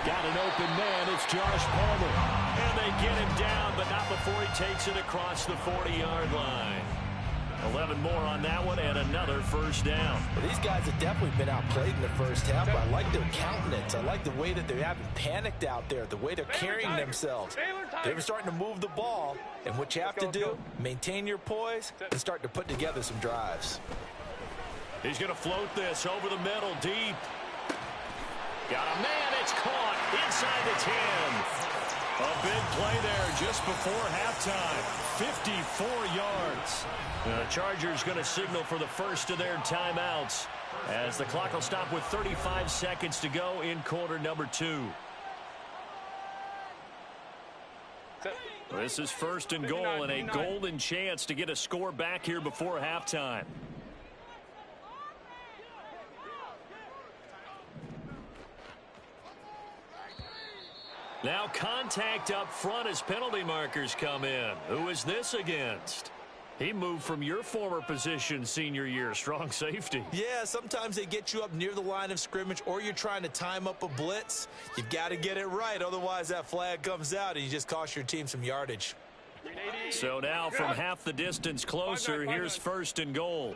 Got an open man. It's Josh Palmer. And they get him down, but not before he takes it across the 40-yard line. 11 more on that one and another first down. Well, these guys have definitely been outplayed in the first half. I like their countenance. I like the way that they haven't panicked out there, the way they're carrying themselves. They're starting to move the ball, and what you have to do, maintain your poise and start to put together some drives. He's going to float this over the middle, deep. Got a man, it's caught inside the 10. A big play there just before halftime. 54 yards. The Chargers going to signal for the first of their timeouts as the clock will stop with 35 seconds to go in quarter number 2. This is 1st and goal and a golden chance to get a score back here before halftime. Now contact up front as penalty markers come in. Who is this against? He moved from your former position senior year, strong safety. Yeah, sometimes they get you up near the line of scrimmage or you're trying to time up a blitz. You've got to get it right, otherwise that flag comes out and you just cost your team some yardage. So now from half the distance closer, here's 1st and goal.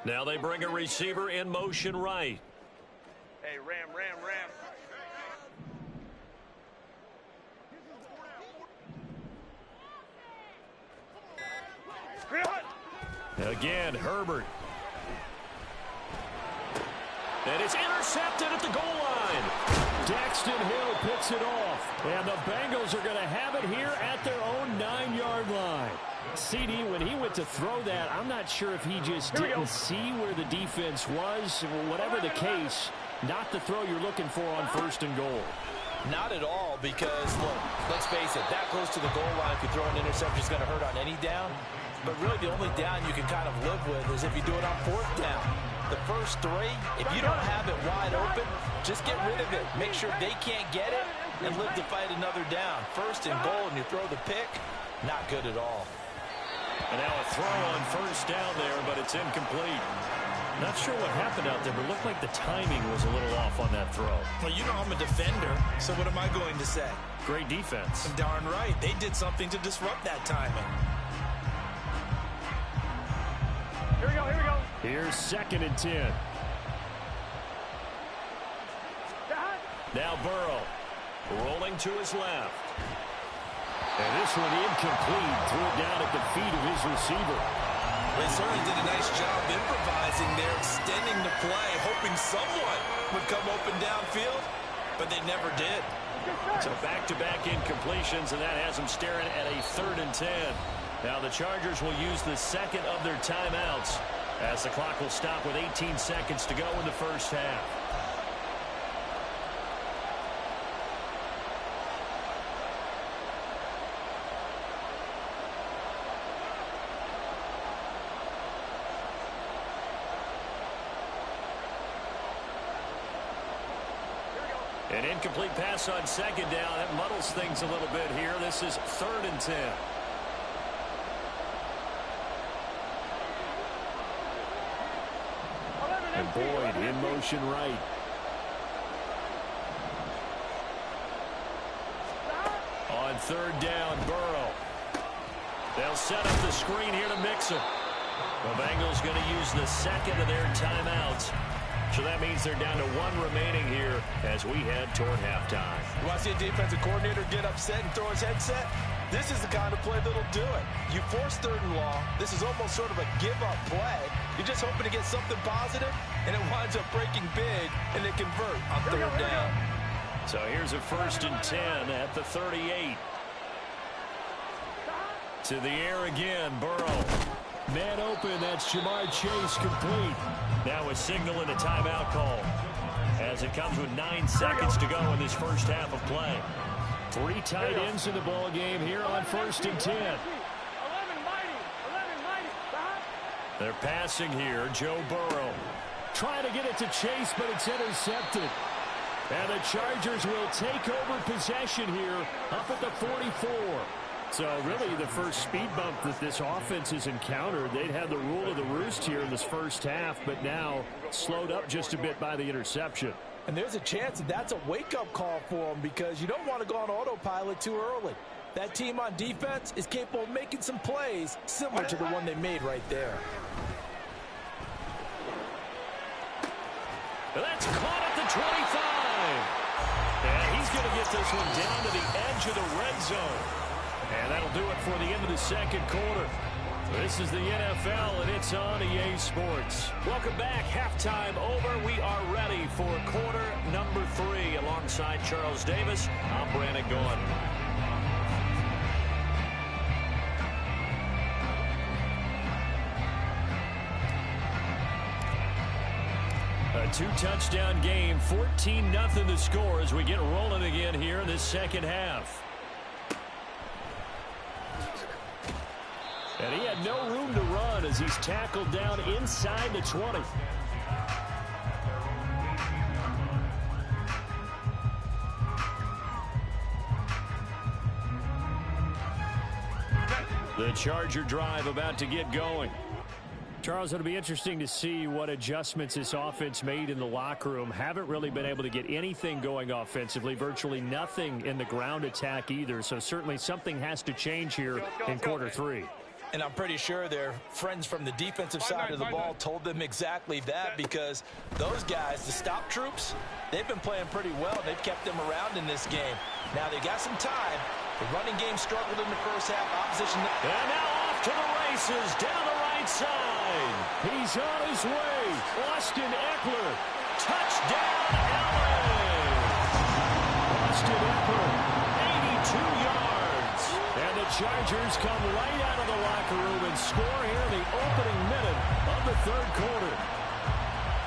Now they bring a receiver in motion right. Hey, ram. Again, Herbert. And it's intercepted at the goal line. Daxton Hill picks it off. And the Bengals are going to have it here at their own 9-yard line. CD, when he went to throw that, I'm not sure if he just didn't see where the defense was. Whatever the case, not the throw you're looking for on 1st and goal. Not at all, because, look, let's face it, that close to the goal line, if you throw an interception, is going to hurt on any down. But really, the only down you can kind of live with is if you do it on 4th down. The first 3, if you don't have it wide open, just get rid of it. Make sure they can't get it and live to fight another down. 1st and goal, and you throw the pick, not good at all. And now a throw on 1st down there, but it's incomplete. Not sure what happened out there, but it looked like the timing was a little off on that throw. Well, you know I'm a defender, so what am I going to say? Great defense. Darn right. They did something to disrupt that timing. Here we go. Here's 2nd and 10. Now Burrow rolling to his left. And this one incomplete. Threw it down at the feet of his receiver. They certainly did a nice job improvising there, extending the play, hoping someone would come open downfield, but they never did. So back-to-back incompletions, and that has them staring at a 3rd and 10. Now the Chargers will use the 2nd of their timeouts as the clock will stop with 18 seconds to go in the first half. An incomplete pass on 2nd down. That muddles things a little bit here. This is 3rd and 10. And Boyd in motion right. third down, Burrow. They'll set up the screen here to mix it. The Bengals going to use the second of their timeouts. So that means they're down to one remaining here as we head toward halftime. You want to see a defensive coordinator get upset and throw his headset? This is the kind of play that'll do it. You force third and long. This is almost sort of a give-up play. You're just hoping to get something positive, and it winds up breaking big, and they convert on third down. So here's a 1st and 10 at the 38. To the air again, Burrow. Man open, that's Jamar Chase complete. Now a signal and a timeout call as it comes with 9 seconds to go in this first half of play. 3 tight ends in the ball game here on 1st and 10. They're passing here, Joe Burrow. Trying to get it to Chase, but it's intercepted. And the Chargers will take over possession here up at the 44. So really the first speed bump that this offense has encountered. They'd had the rule of the roost here in this first half, but now slowed up just a bit by the interception. And there's a chance that that's a wake-up call for them because you don't want to go on autopilot too early. That team on defense is capable of making some plays similar to the one they made right there. That's caught at the 25. And he's going to get this one down to the edge of the red zone. And that'll do it for the end of the second quarter. This is the NFL, and it's on EA Sports. Welcome back. Halftime over. We are ready for quarter number 3. Alongside Charles Davis, I'm Brandon Gaughan. A 2-touchdown game, 14-0 the score as we get rolling again here in this second half. And he had no room to run as he's tackled down inside the 20. The Charger drive about to get going. Charles, it'll be interesting to see what adjustments this offense made in the locker room. Haven't really been able to get anything going offensively, virtually nothing in the ground attack either. So certainly something has to change here in quarter 3. And I'm pretty sure their friends from the defensive side of the ball told them exactly that because those guys, the stop troops, they've been playing pretty well. They've kept them around in this game. Now they got some time. The running game struggled in the first half. Opposition. And now off to the races down the right side. He's on his way. Austin Eckler. Touchdown, LA. Austin Eckler, 82 yards. And the Chargers come right out of the locker room and score here in the opening minute of the third quarter.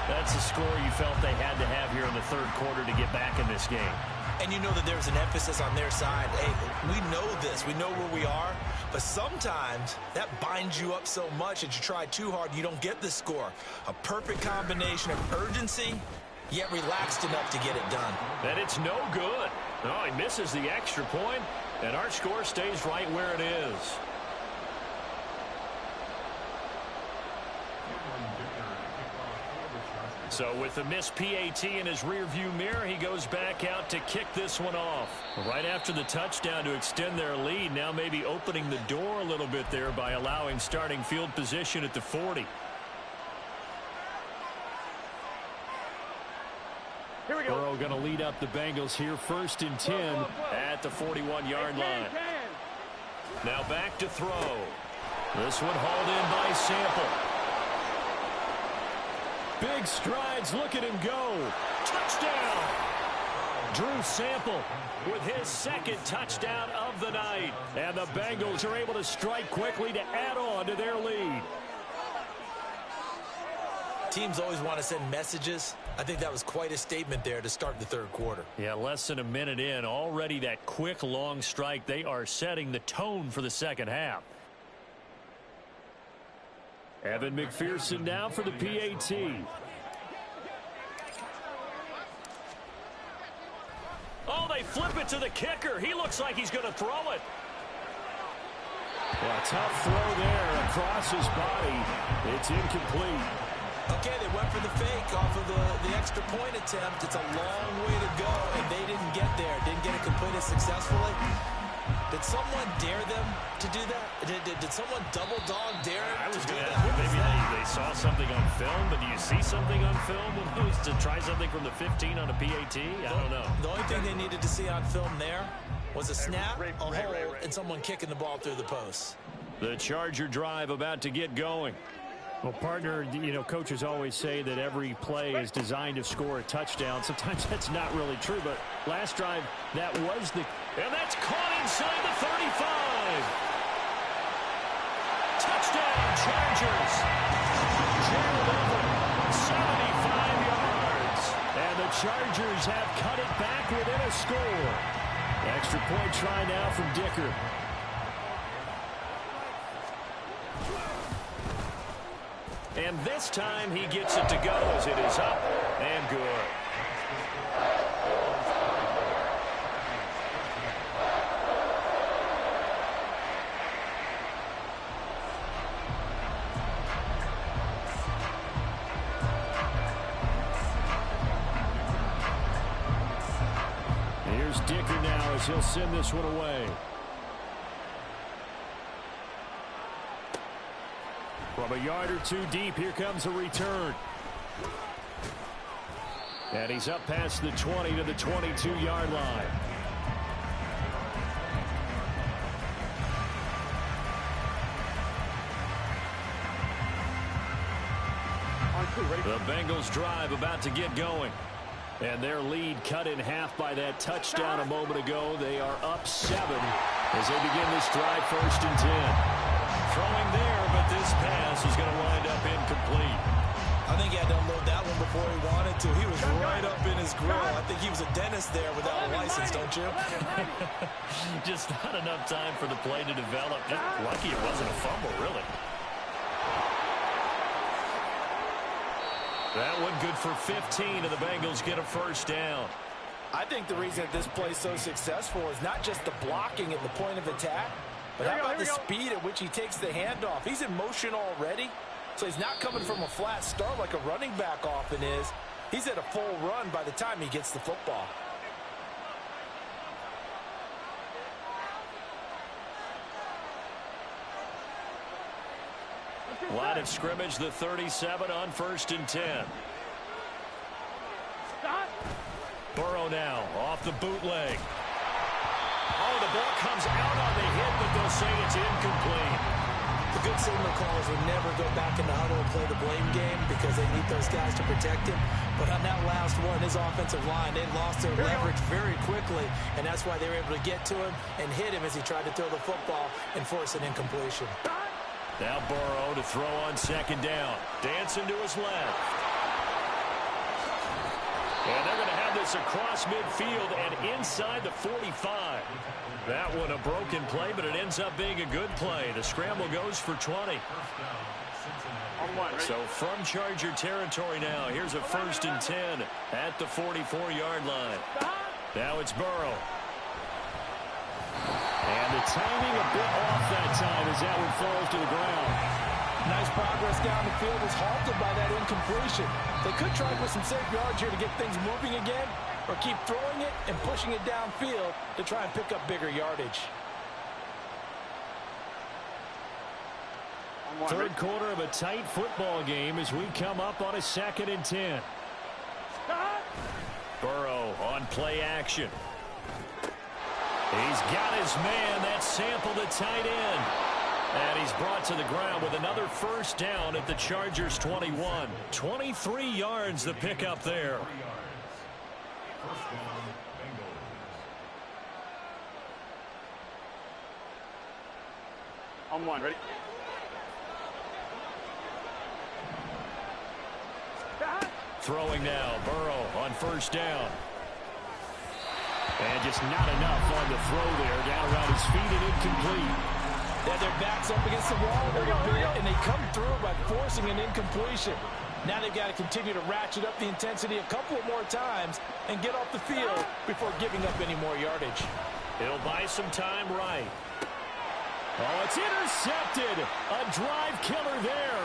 That's the score you felt they had to have here in the third quarter to get back in this game. And you know that there's an emphasis on their side. Hey, we know this. We know where we are. But sometimes that binds you up so much that you try too hard, you don't get the score. A perfect combination of urgency, yet relaxed enough to get it done. And it's no good. No, he misses the extra point, and our score stays right where it is. So with the missed PAT in his rearview mirror, he goes back out to kick this one off. Right after the touchdown to extend their lead, now maybe opening the door a little bit there by allowing starting field position at the 40. Here we go. Burrow going to lead up the Bengals here, 1st and 10 at the 41-yard line. Now back to throw. This one hauled in by Sample. Big strides, look at him go. Touchdown! Drew Sample with his second touchdown of the night. And the Bengals are able to strike quickly to add on to their lead. Teams always want to send messages. I think that was quite a statement there to start the third quarter. Yeah, less than a minute in, already that quick, long strike. They are setting the tone for the second half. Evan McPherson now for the PAT. Oh, they flip it to the kicker. He looks like he's going to throw it. Well, a tough throw there across his body. It's incomplete. Okay, they went for the fake off of the extra point attempt. It's a long way to go, and they didn't get there. Didn't get it completed successfully. Did someone dare them to do that? Did someone double dog dare I was to do going to that? ask, maybe they saw something on film, but do you see something on film when it was to try something from the 15 on a PAT? I don't know. The only thing they needed to see on film there was a snap, a hold, and someone kicking the ball through the post. The Charger drive about to get going. Well, partner, coaches always say that every play is designed to score a touchdown. Sometimes that's not really true, but last drive, that was the... And that's caught inside the 35. Touchdown, Chargers. Gerald Everett, 75 yards. And the Chargers have cut it back within a score. Extra point try now from Dicker. And this time he gets it to go as it is up and good. Here's Dicker now as he'll send this one away. From a yard or two deep, here comes a return. And he's up past the 20 to the 22-yard line. The Bengals drive about to get going. And their lead cut in half by that touchdown a moment ago. They are up 7 as they begin this drive, 1st and 10. Throwing there, but this pass is going to wind up incomplete. I think he had to unload that one before he wanted to. He was right up in his grill. I think he was a dentist there without a license, don't you? Just not enough time for the play to develop. Just lucky it wasn't a fumble, really. That one good for 15, and the Bengals get a 1st down. I think the reason that this play is so successful is not just the blocking at the point of attack, but how about the speed at which he takes the handoff? He's in motion already, so he's not coming from a flat start like a running back often is. He's at a full run by the time he gets the football. Line of scrimmage, the 37 on 1st and 10. Burrow now off the bootleg. Oh, the ball comes out on the hit, but they'll say it's incomplete. The good signal callers would never go back in the huddle and play the blame game because they need those guys to protect him. But on that last one, his offensive line, they lost their leverage very quickly, and that's why they were able to get to him and hit him as he tried to throw the football and force an incompletion. Now Burrow to throw on 2nd down. Dancing to his left. And they're going to have this across midfield and inside the 45. That one a broken play, but it ends up being a good play. The scramble goes for 20. So from Charger territory now, here's a 1st and 10 at the 44-yard line. Now it's Burrow. And the timing a bit off that time as that one falls to the ground. Nice progress down the field was halted by that incompletion. They could try for some safe yards here to get things moving again, or keep throwing it and pushing it downfield to try and pick up bigger yardage. 3rd quarter of a tight football game as we come up on a 2nd and 10. Burrow on play action. He's got his man. That's Sample, the tight end. And he's brought to the ground with another 1st down at the Chargers 21. 23 yards the pickup there. On 1, ready? Throwing now, Burrow on 1st down. And just not enough on the throw there. Down around his feet and incomplete. Yeah, their backs up against the wall a little bit, and they come through by forcing an incompletion. Now they've got to continue to ratchet up the intensity a couple of more times and get off the field before giving up any more yardage. He'll buy some time right. Oh, it's intercepted. A drive killer there.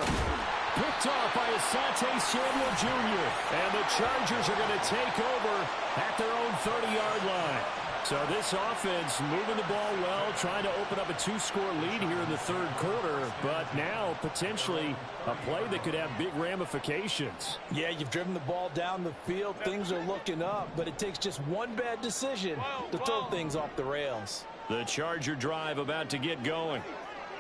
picked off by Asante Samuel Jr. And the Chargers are going to take over at their own 30-yard line. So this offense moving the ball well, trying to open up a 2-score lead here in the third quarter, but now potentially a play that could have big ramifications. Yeah, you've driven the ball down the field. Things are looking up, but it takes just one bad decision to throw things off the rails. The Charger drive about to get going.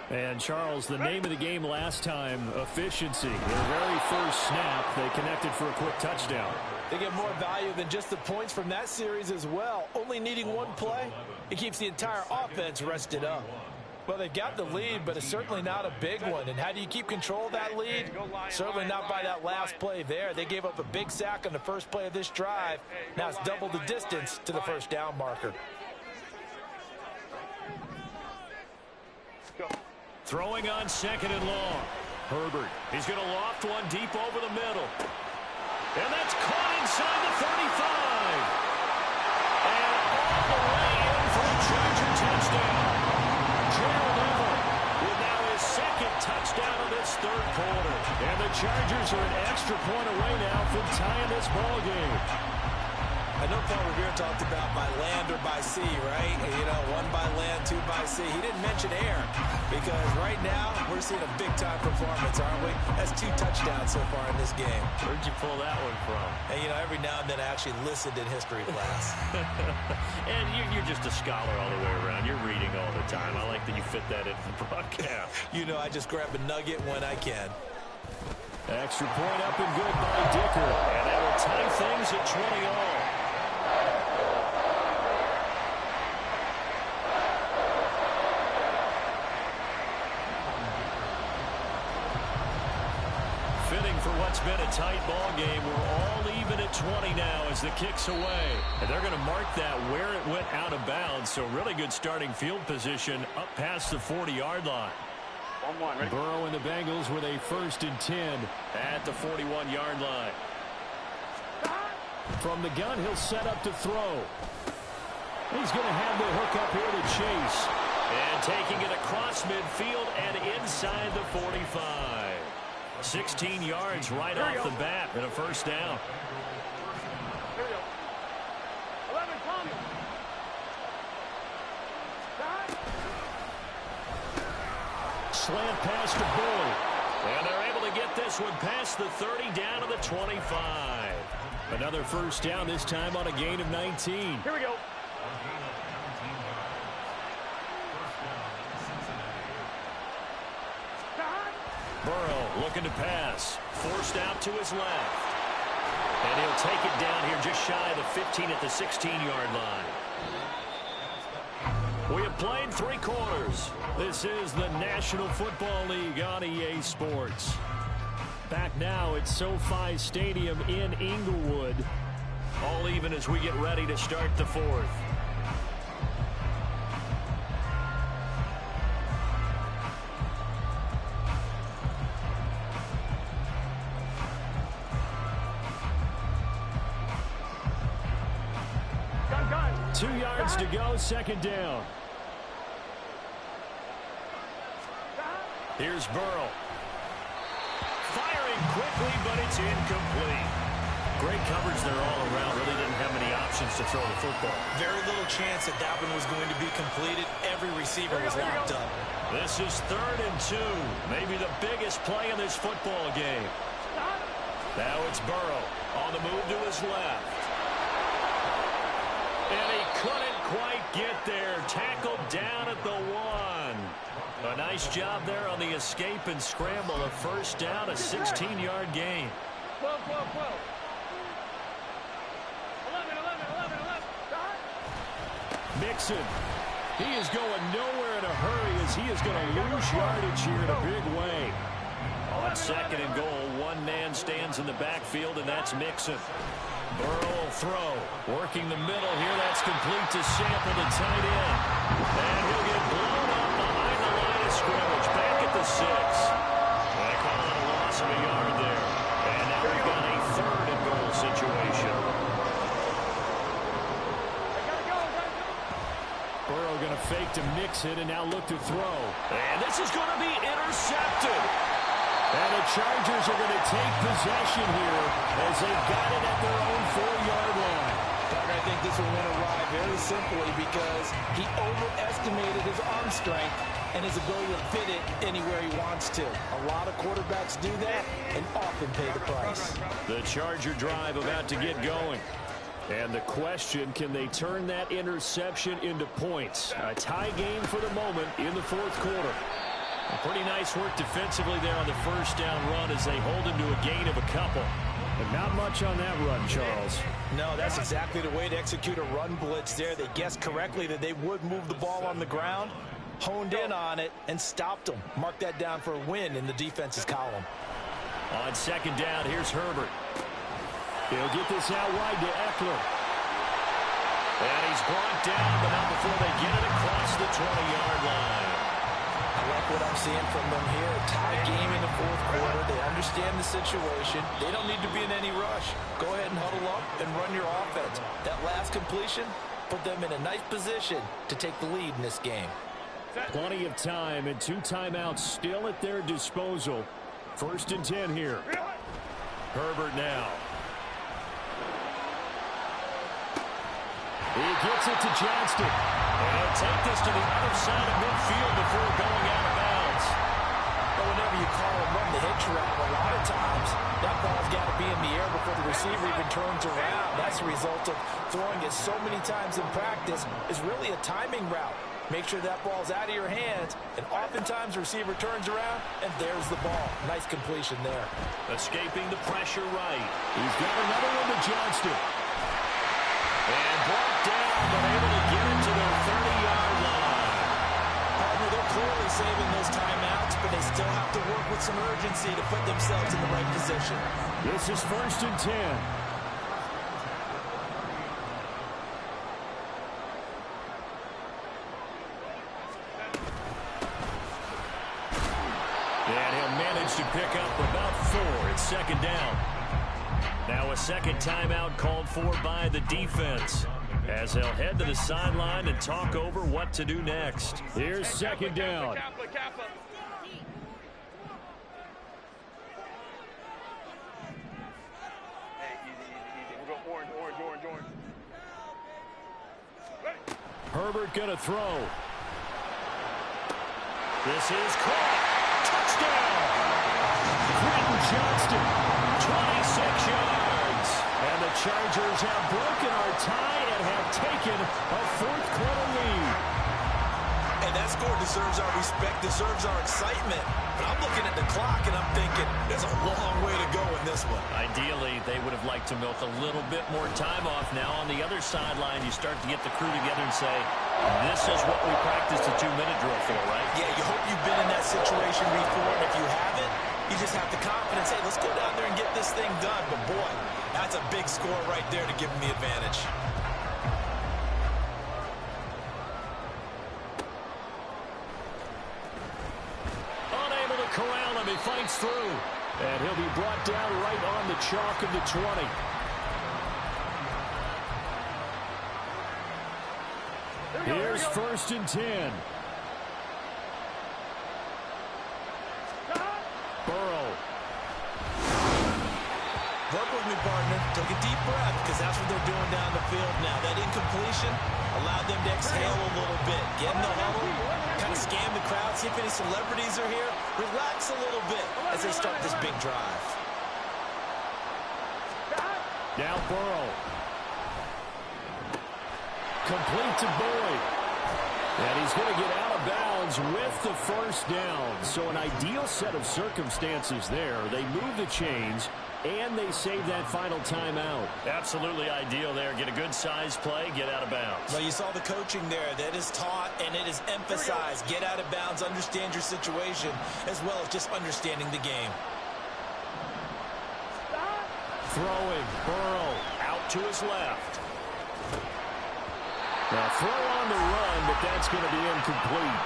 And, Charles, the name of the game last time, efficiency. Their very first snap, they connected for a quick touchdown. They get more value than just the points from that series as well. Only needing one play, it keeps the entire offense rested up. Well, they've got the lead, but it's certainly not a big one. And how do you keep control of that lead? Certainly not by that last play there. They gave up a big sack on the first play of this drive. Now it's double the distance to the first down marker. Throwing on second and long. Herbert, he's going to loft one deep over the middle. And that's caught inside the 35. And all the way in for a Charger touchdown. Gerald Everett with now his second touchdown of this third quarter. And the Chargers are an extra point away now from tying this ball game. I know Paul Revere talked about by land or by sea, right? You know, one by land, two by sea. He didn't mention air because right now we're seeing a big-time performance, aren't we? That's 2 touchdowns so far in this game. Where'd you pull that one from? And, you know, every now and then I actually listened in history class. And you're just a scholar all the way around. You're reading all the time. I like that you fit that into the broadcast. You know, I just grab a nugget when I can. Extra point up and good by Dicker. And that will tie things at 20 all. Fitting for what's been a tight ball game. We're all even at 20 now as the kick's away. And they're going to mark that where it went out of bounds. So really good starting field position up past the 40-yard line. Ready? Burrow and the Bengals with a 1st and 10 at the 41-yard line. From the gun, he'll set up to throw. He's going to have the hook up here to Chase. And taking it across midfield and inside the 45. 16 yards right off the bat and a first down. Here we go. 11, Tommy. Slant pass to Boyd. And they're able to get this one past the 30 down to the 25. Another first down, this time on a gain of 19. Here we go. Burrow looking to pass. Forced out to his left. And he'll take it down here just shy of the 15 at the 16-yard line. We have played 3 quarters. This is the National Football League on EA Sports. Back now at SoFi Stadium in Inglewood. All even as we get ready to start the 4th. Gun. 2 yards to go, second down. Here's Burrow. Firing quickly, but it's incomplete. Great coverage there all around. Really didn't have many options to throw the football. Very little chance that that one was going to be completed. Every receiver was locked up. This is 3rd and 2. Maybe the biggest play in this football game. Now it's Burrow on the move to his left. And he couldn't quite get there. Tackled down at the 1. A nice job there on the escape and scramble. A first down, a 16-yard gain. 12. 11. Mixon. He is going nowhere in a hurry as he is going to lose yardage here in a big way. On 2nd and goal, one man stands in the backfield, and that's Mixon. Burrow will throw. Working the middle here. That's complete to Sample, the tight end. And he'll get blown up behind the line of scrimmage. Back at the 6. They call it a loss of a yard there. And now we've got a 3rd and goal situation. Burrow going to fake to Mixon and now look to throw. And this is going to be intercepted. And the Chargers are going to take possession here as they got it at their own 4-yard line. I think this will win a ride very simply because he overestimated his arm strength and his ability to fit it anywhere he wants to. A lot of quarterbacks do that and often pay the price. The Charger drive about to get going. And the question, can they turn that interception into points? A tie game for the moment in the fourth quarter. Pretty nice work defensively there on the first down run as they hold him to a gain of a couple. But not much on that run, Charles. No, that's exactly the way to execute a run blitz there. They guessed correctly that they would move the ball on the ground, honed in on it, and stopped them. Mark that down for a win in the defense's column. On second down, here's Herbert. He'll get this out wide to Eckler. And he's brought down, but not before they get it across the 20-yard line. I like what I'm seeing from them here. A tie game in the fourth quarter. They understand the situation. They don't need to be in any rush. Go ahead and huddle up and run your offense. That last completion put them in a nice position to take the lead in this game. Plenty of time and 2 timeouts still at their disposal. 1st and 10 here. Herbert now. He gets it to Johnston. And he'll take this to the other side of midfield before going out of bounds. But whenever you call and run the hitch route, a lot of times that ball's got to be in the air before the receiver even turns around. That's the result of throwing it so many times in practice is really a timing route. Make sure that ball's out of your hands, and oftentimes the receiver turns around, and there's the ball. Nice completion there. Escaping the pressure right. He's got another one to Johnston. And brought down, but able to get it to their 30-yard line. Partner, they're clearly saving those timeouts, but they still have to work with some urgency to put themselves in the right position. This is 1st and 10. And he'll manage to pick up about 4 at second down. Now a second timeout called for by the defense as they'll head to the sideline and talk over what to do next. Here's second down. Herbert gonna throw. This is caught. Touchdown! Quentin Johnston, 26 yards. And the Chargers have broken our tie and have taken a fourth quarter lead. And that score deserves our respect, deserves our excitement. But I'm looking at the clock and I'm thinking there's a long way to go in this one. Ideally, they would have liked to milk a little bit more time off. Now on the other sideline, you start to get the crew together and say, this is what we practiced a 2-minute drill for, right? Yeah, you hope you've been in that situation before, and if you haven't, you just have the confidence, hey, let's go down there and get this thing done. But boy, that's a big score right there to give them the advantage. Unable to corral him, he fights through. And he'll be brought down right on the chalk of the 20. Here's 1st and 10. Burrow. Work with me, partner. Take a deep breath, because that's what they're doing down the field now. That incompletion allowed them to exhale a little bit. Get in the huddle, kind of scan the crowd, see if any celebrities are here. Relax a little bit as they start this big drive. Now Burrow. Complete to Boyd. And he's going to get out of bounds with the first down. So an ideal set of circumstances there. They move the chains, and they save that final timeout. Absolutely ideal there. Get a good size play, get out of bounds. Well, you saw the coaching there. That is taught and it is emphasized. Get out of bounds, understand your situation, as well as just understanding the game. Throwing, Burrow out to his left. Now throw on the run, but that's going to be incomplete.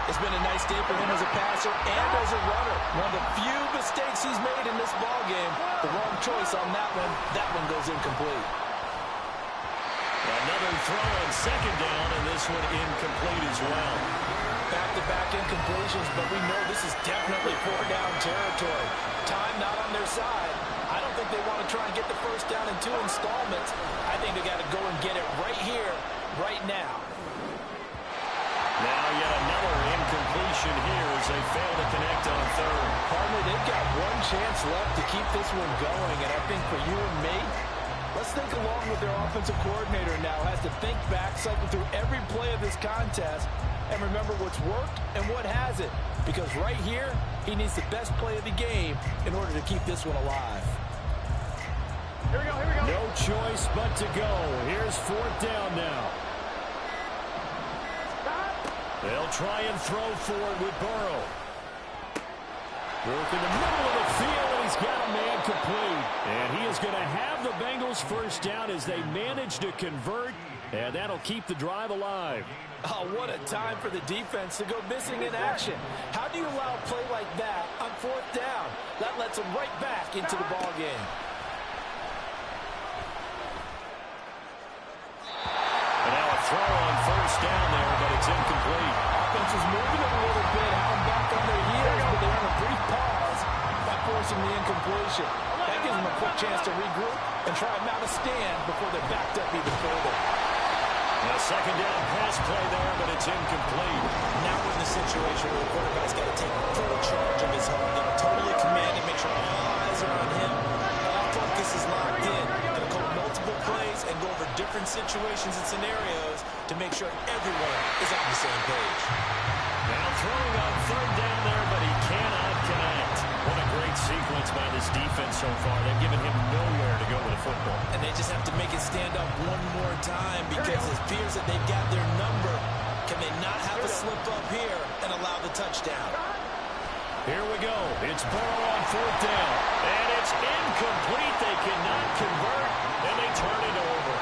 It's been a nice day for him as a passer and as a runner. One of the few mistakes he's made in this ballgame. The wrong choice on that one. That one goes incomplete. Another throw on second down, and this one incomplete as well. Back-to-back incompletions, but we know this is definitely four-down territory. Time not on their side. I don't think they want to try and get the first down in 2 installments. I think they got to go and get it right here, right now. Now yet another incompletion here as they fail to connect on third. Partner, they've got one chance left to keep this one going, and I think for you and me, let's think along with their offensive coordinator now. Has to think back, cycle through every play of this contest, and remember what's worked and what hasn't. Because right here, he needs the best play of the game in order to keep this one alive. Here we go, here we go. No choice but to go. Here's 4th down now. They'll try and throw for it with Burrow. Work in the middle of the field, and he's got a man complete. And he is going to have the Bengals first down as they manage to convert, and that'll keep the drive alive. Oh, what a time for the defense to go missing in action. How do you allow a play like that on 4th down? That lets them right back into the ball game. And now a throw on first down there, but it's incomplete. Offense is moving it a little bit, having back on their heels, but they're in a brief pause by forcing the incompletion. That gives them a quick chance to regroup and try and mount a stand before they're backed up even further. A second down pass play there, but it's incomplete. Now we're in the situation where the quarterback's got to take full charge of his home. Got to totally command and make sure all eyes are on him. All focus is locked in. Going to call multiple plays and go over different situations and scenarios to make sure everyone is on the same page. Now throwing on 3rd down there, but he cannot connect. What a great sequence by this defense so far. They've given him nowhere to go with the football. And they just have to make it stand up one more time because it appears that they've got their number. Can they not have a slip up here and allow the touchdown? Here we go. It's Burrow on 4th down. And it's incomplete. They cannot convert, and they turn it over.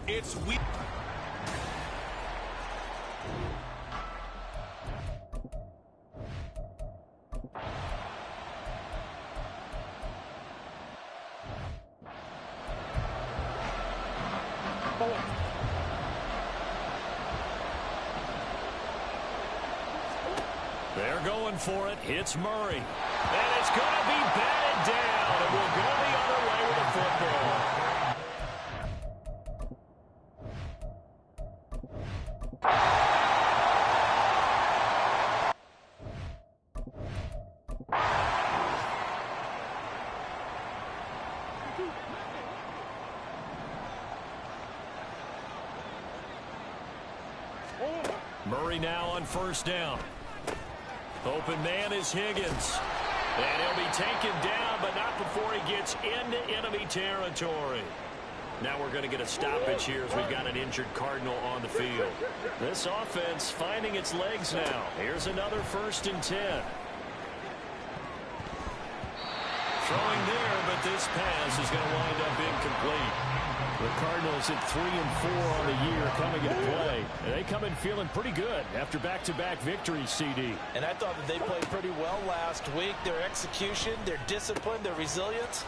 It's weak. They're going for it. It's Murray. And it's going to be batted down. And we'll go the other way with the football. Murray now on first down. Open man is Higgins. And he'll be taken down, but not before he gets into enemy territory. Now we're going to get a stoppage here as we've got an injured Cardinal on the field. This offense finding its legs now. Here's another 1st and 10. Throwing there, but this pass is going to wind up incomplete. The Cardinals at 3-4 on the year coming into play. And they come in feeling pretty good after back-to-back victories, CD. And I thought that they played pretty well last week. Their execution, their discipline, their resilience,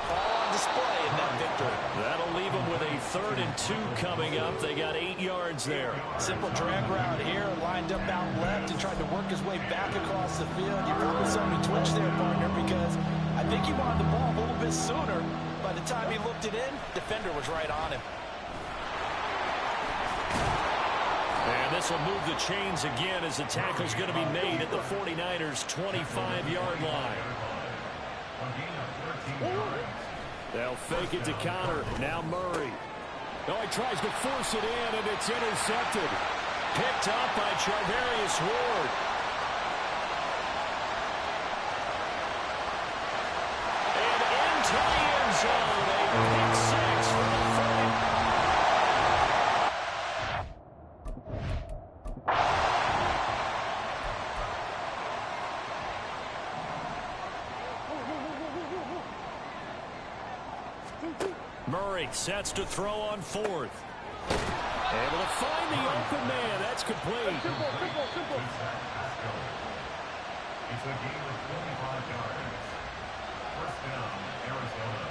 all on display in that victory. That'll leave them with a 3rd and 2 coming up. They got 8 yards there. Simple drag route here, lined up out left and tried to work his way back across the field. You probably saw me twitch there, partner, because I think he wanted the ball a little bit sooner. By the time he looked it in, defender was right on him. And this will move the chains again as the tackle's going to be made at the 49ers' 25-yard line. They'll fake it to Connor. Now Murray. Oh, he tries to force it in, and it's intercepted. Picked up by Charvarius Ward. And into the end zone. A pick six for the 40. Murray sets to throw on 4th. Able to find the open man. That's complete. It's a gain of 25 yards. First down, Arizona.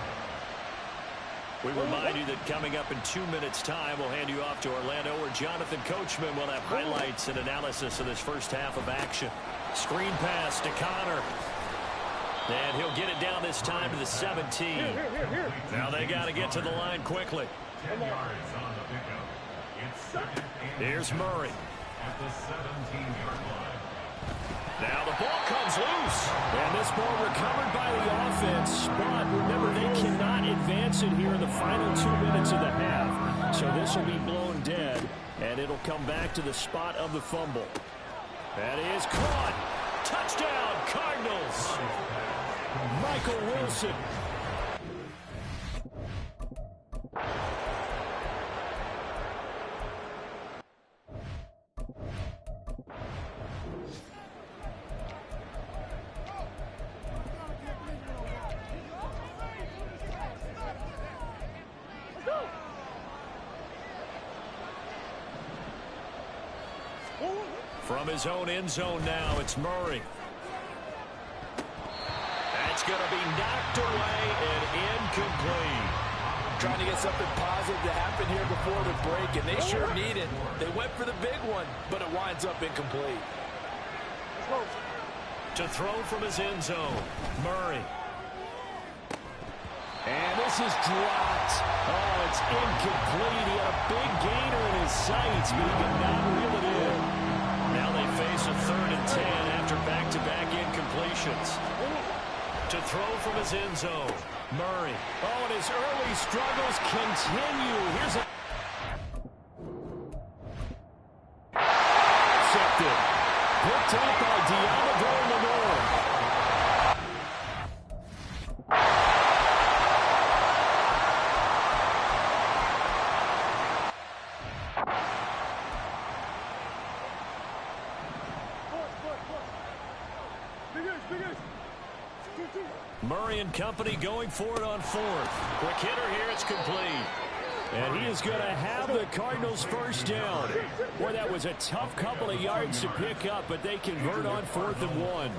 We remind you that coming up in 2 minutes' time, we'll hand you off to Orlando, where Jonathan Coachman will have highlights and analysis of this first half of action. Screen pass to Connor. And he'll get it down this time to the 17. Now they got to get to the line quickly. 10 yards on the pickup. It's 2nd and Here's Murray. at the 17-yard line. Now the ball comes loose. And this ball recovered by the offense. But remember, they cannot advance it here in the final 2 minutes of the half. So this will be blown dead. And it'll come back to the spot of the fumble. That is caught. Touchdown, Cardinals. Michael Wilson. From his own end zone now, it's Murray. That's going to be knocked away and incomplete. Trying to get something positive to happen here before the break, and they sure need it. They went for the big one, but it winds up incomplete. To throw from his end zone, Murray. And this is dropped. Oh, it's incomplete. He had a big gainer in his sights, but he could not reel it in. Now they face a 3rd and 10 after back-to-back incompletions. To throw from his end zone, Murray. Oh, and his early struggles continue. Here's a... Intercepted. Picked up by Diamador Lenore. Murray and company going for it on fourth. Quick hitter here. It's complete. And he is going to have the Cardinals first down. Boy, that was a tough couple of yards to pick up, but they convert on 4th and 1.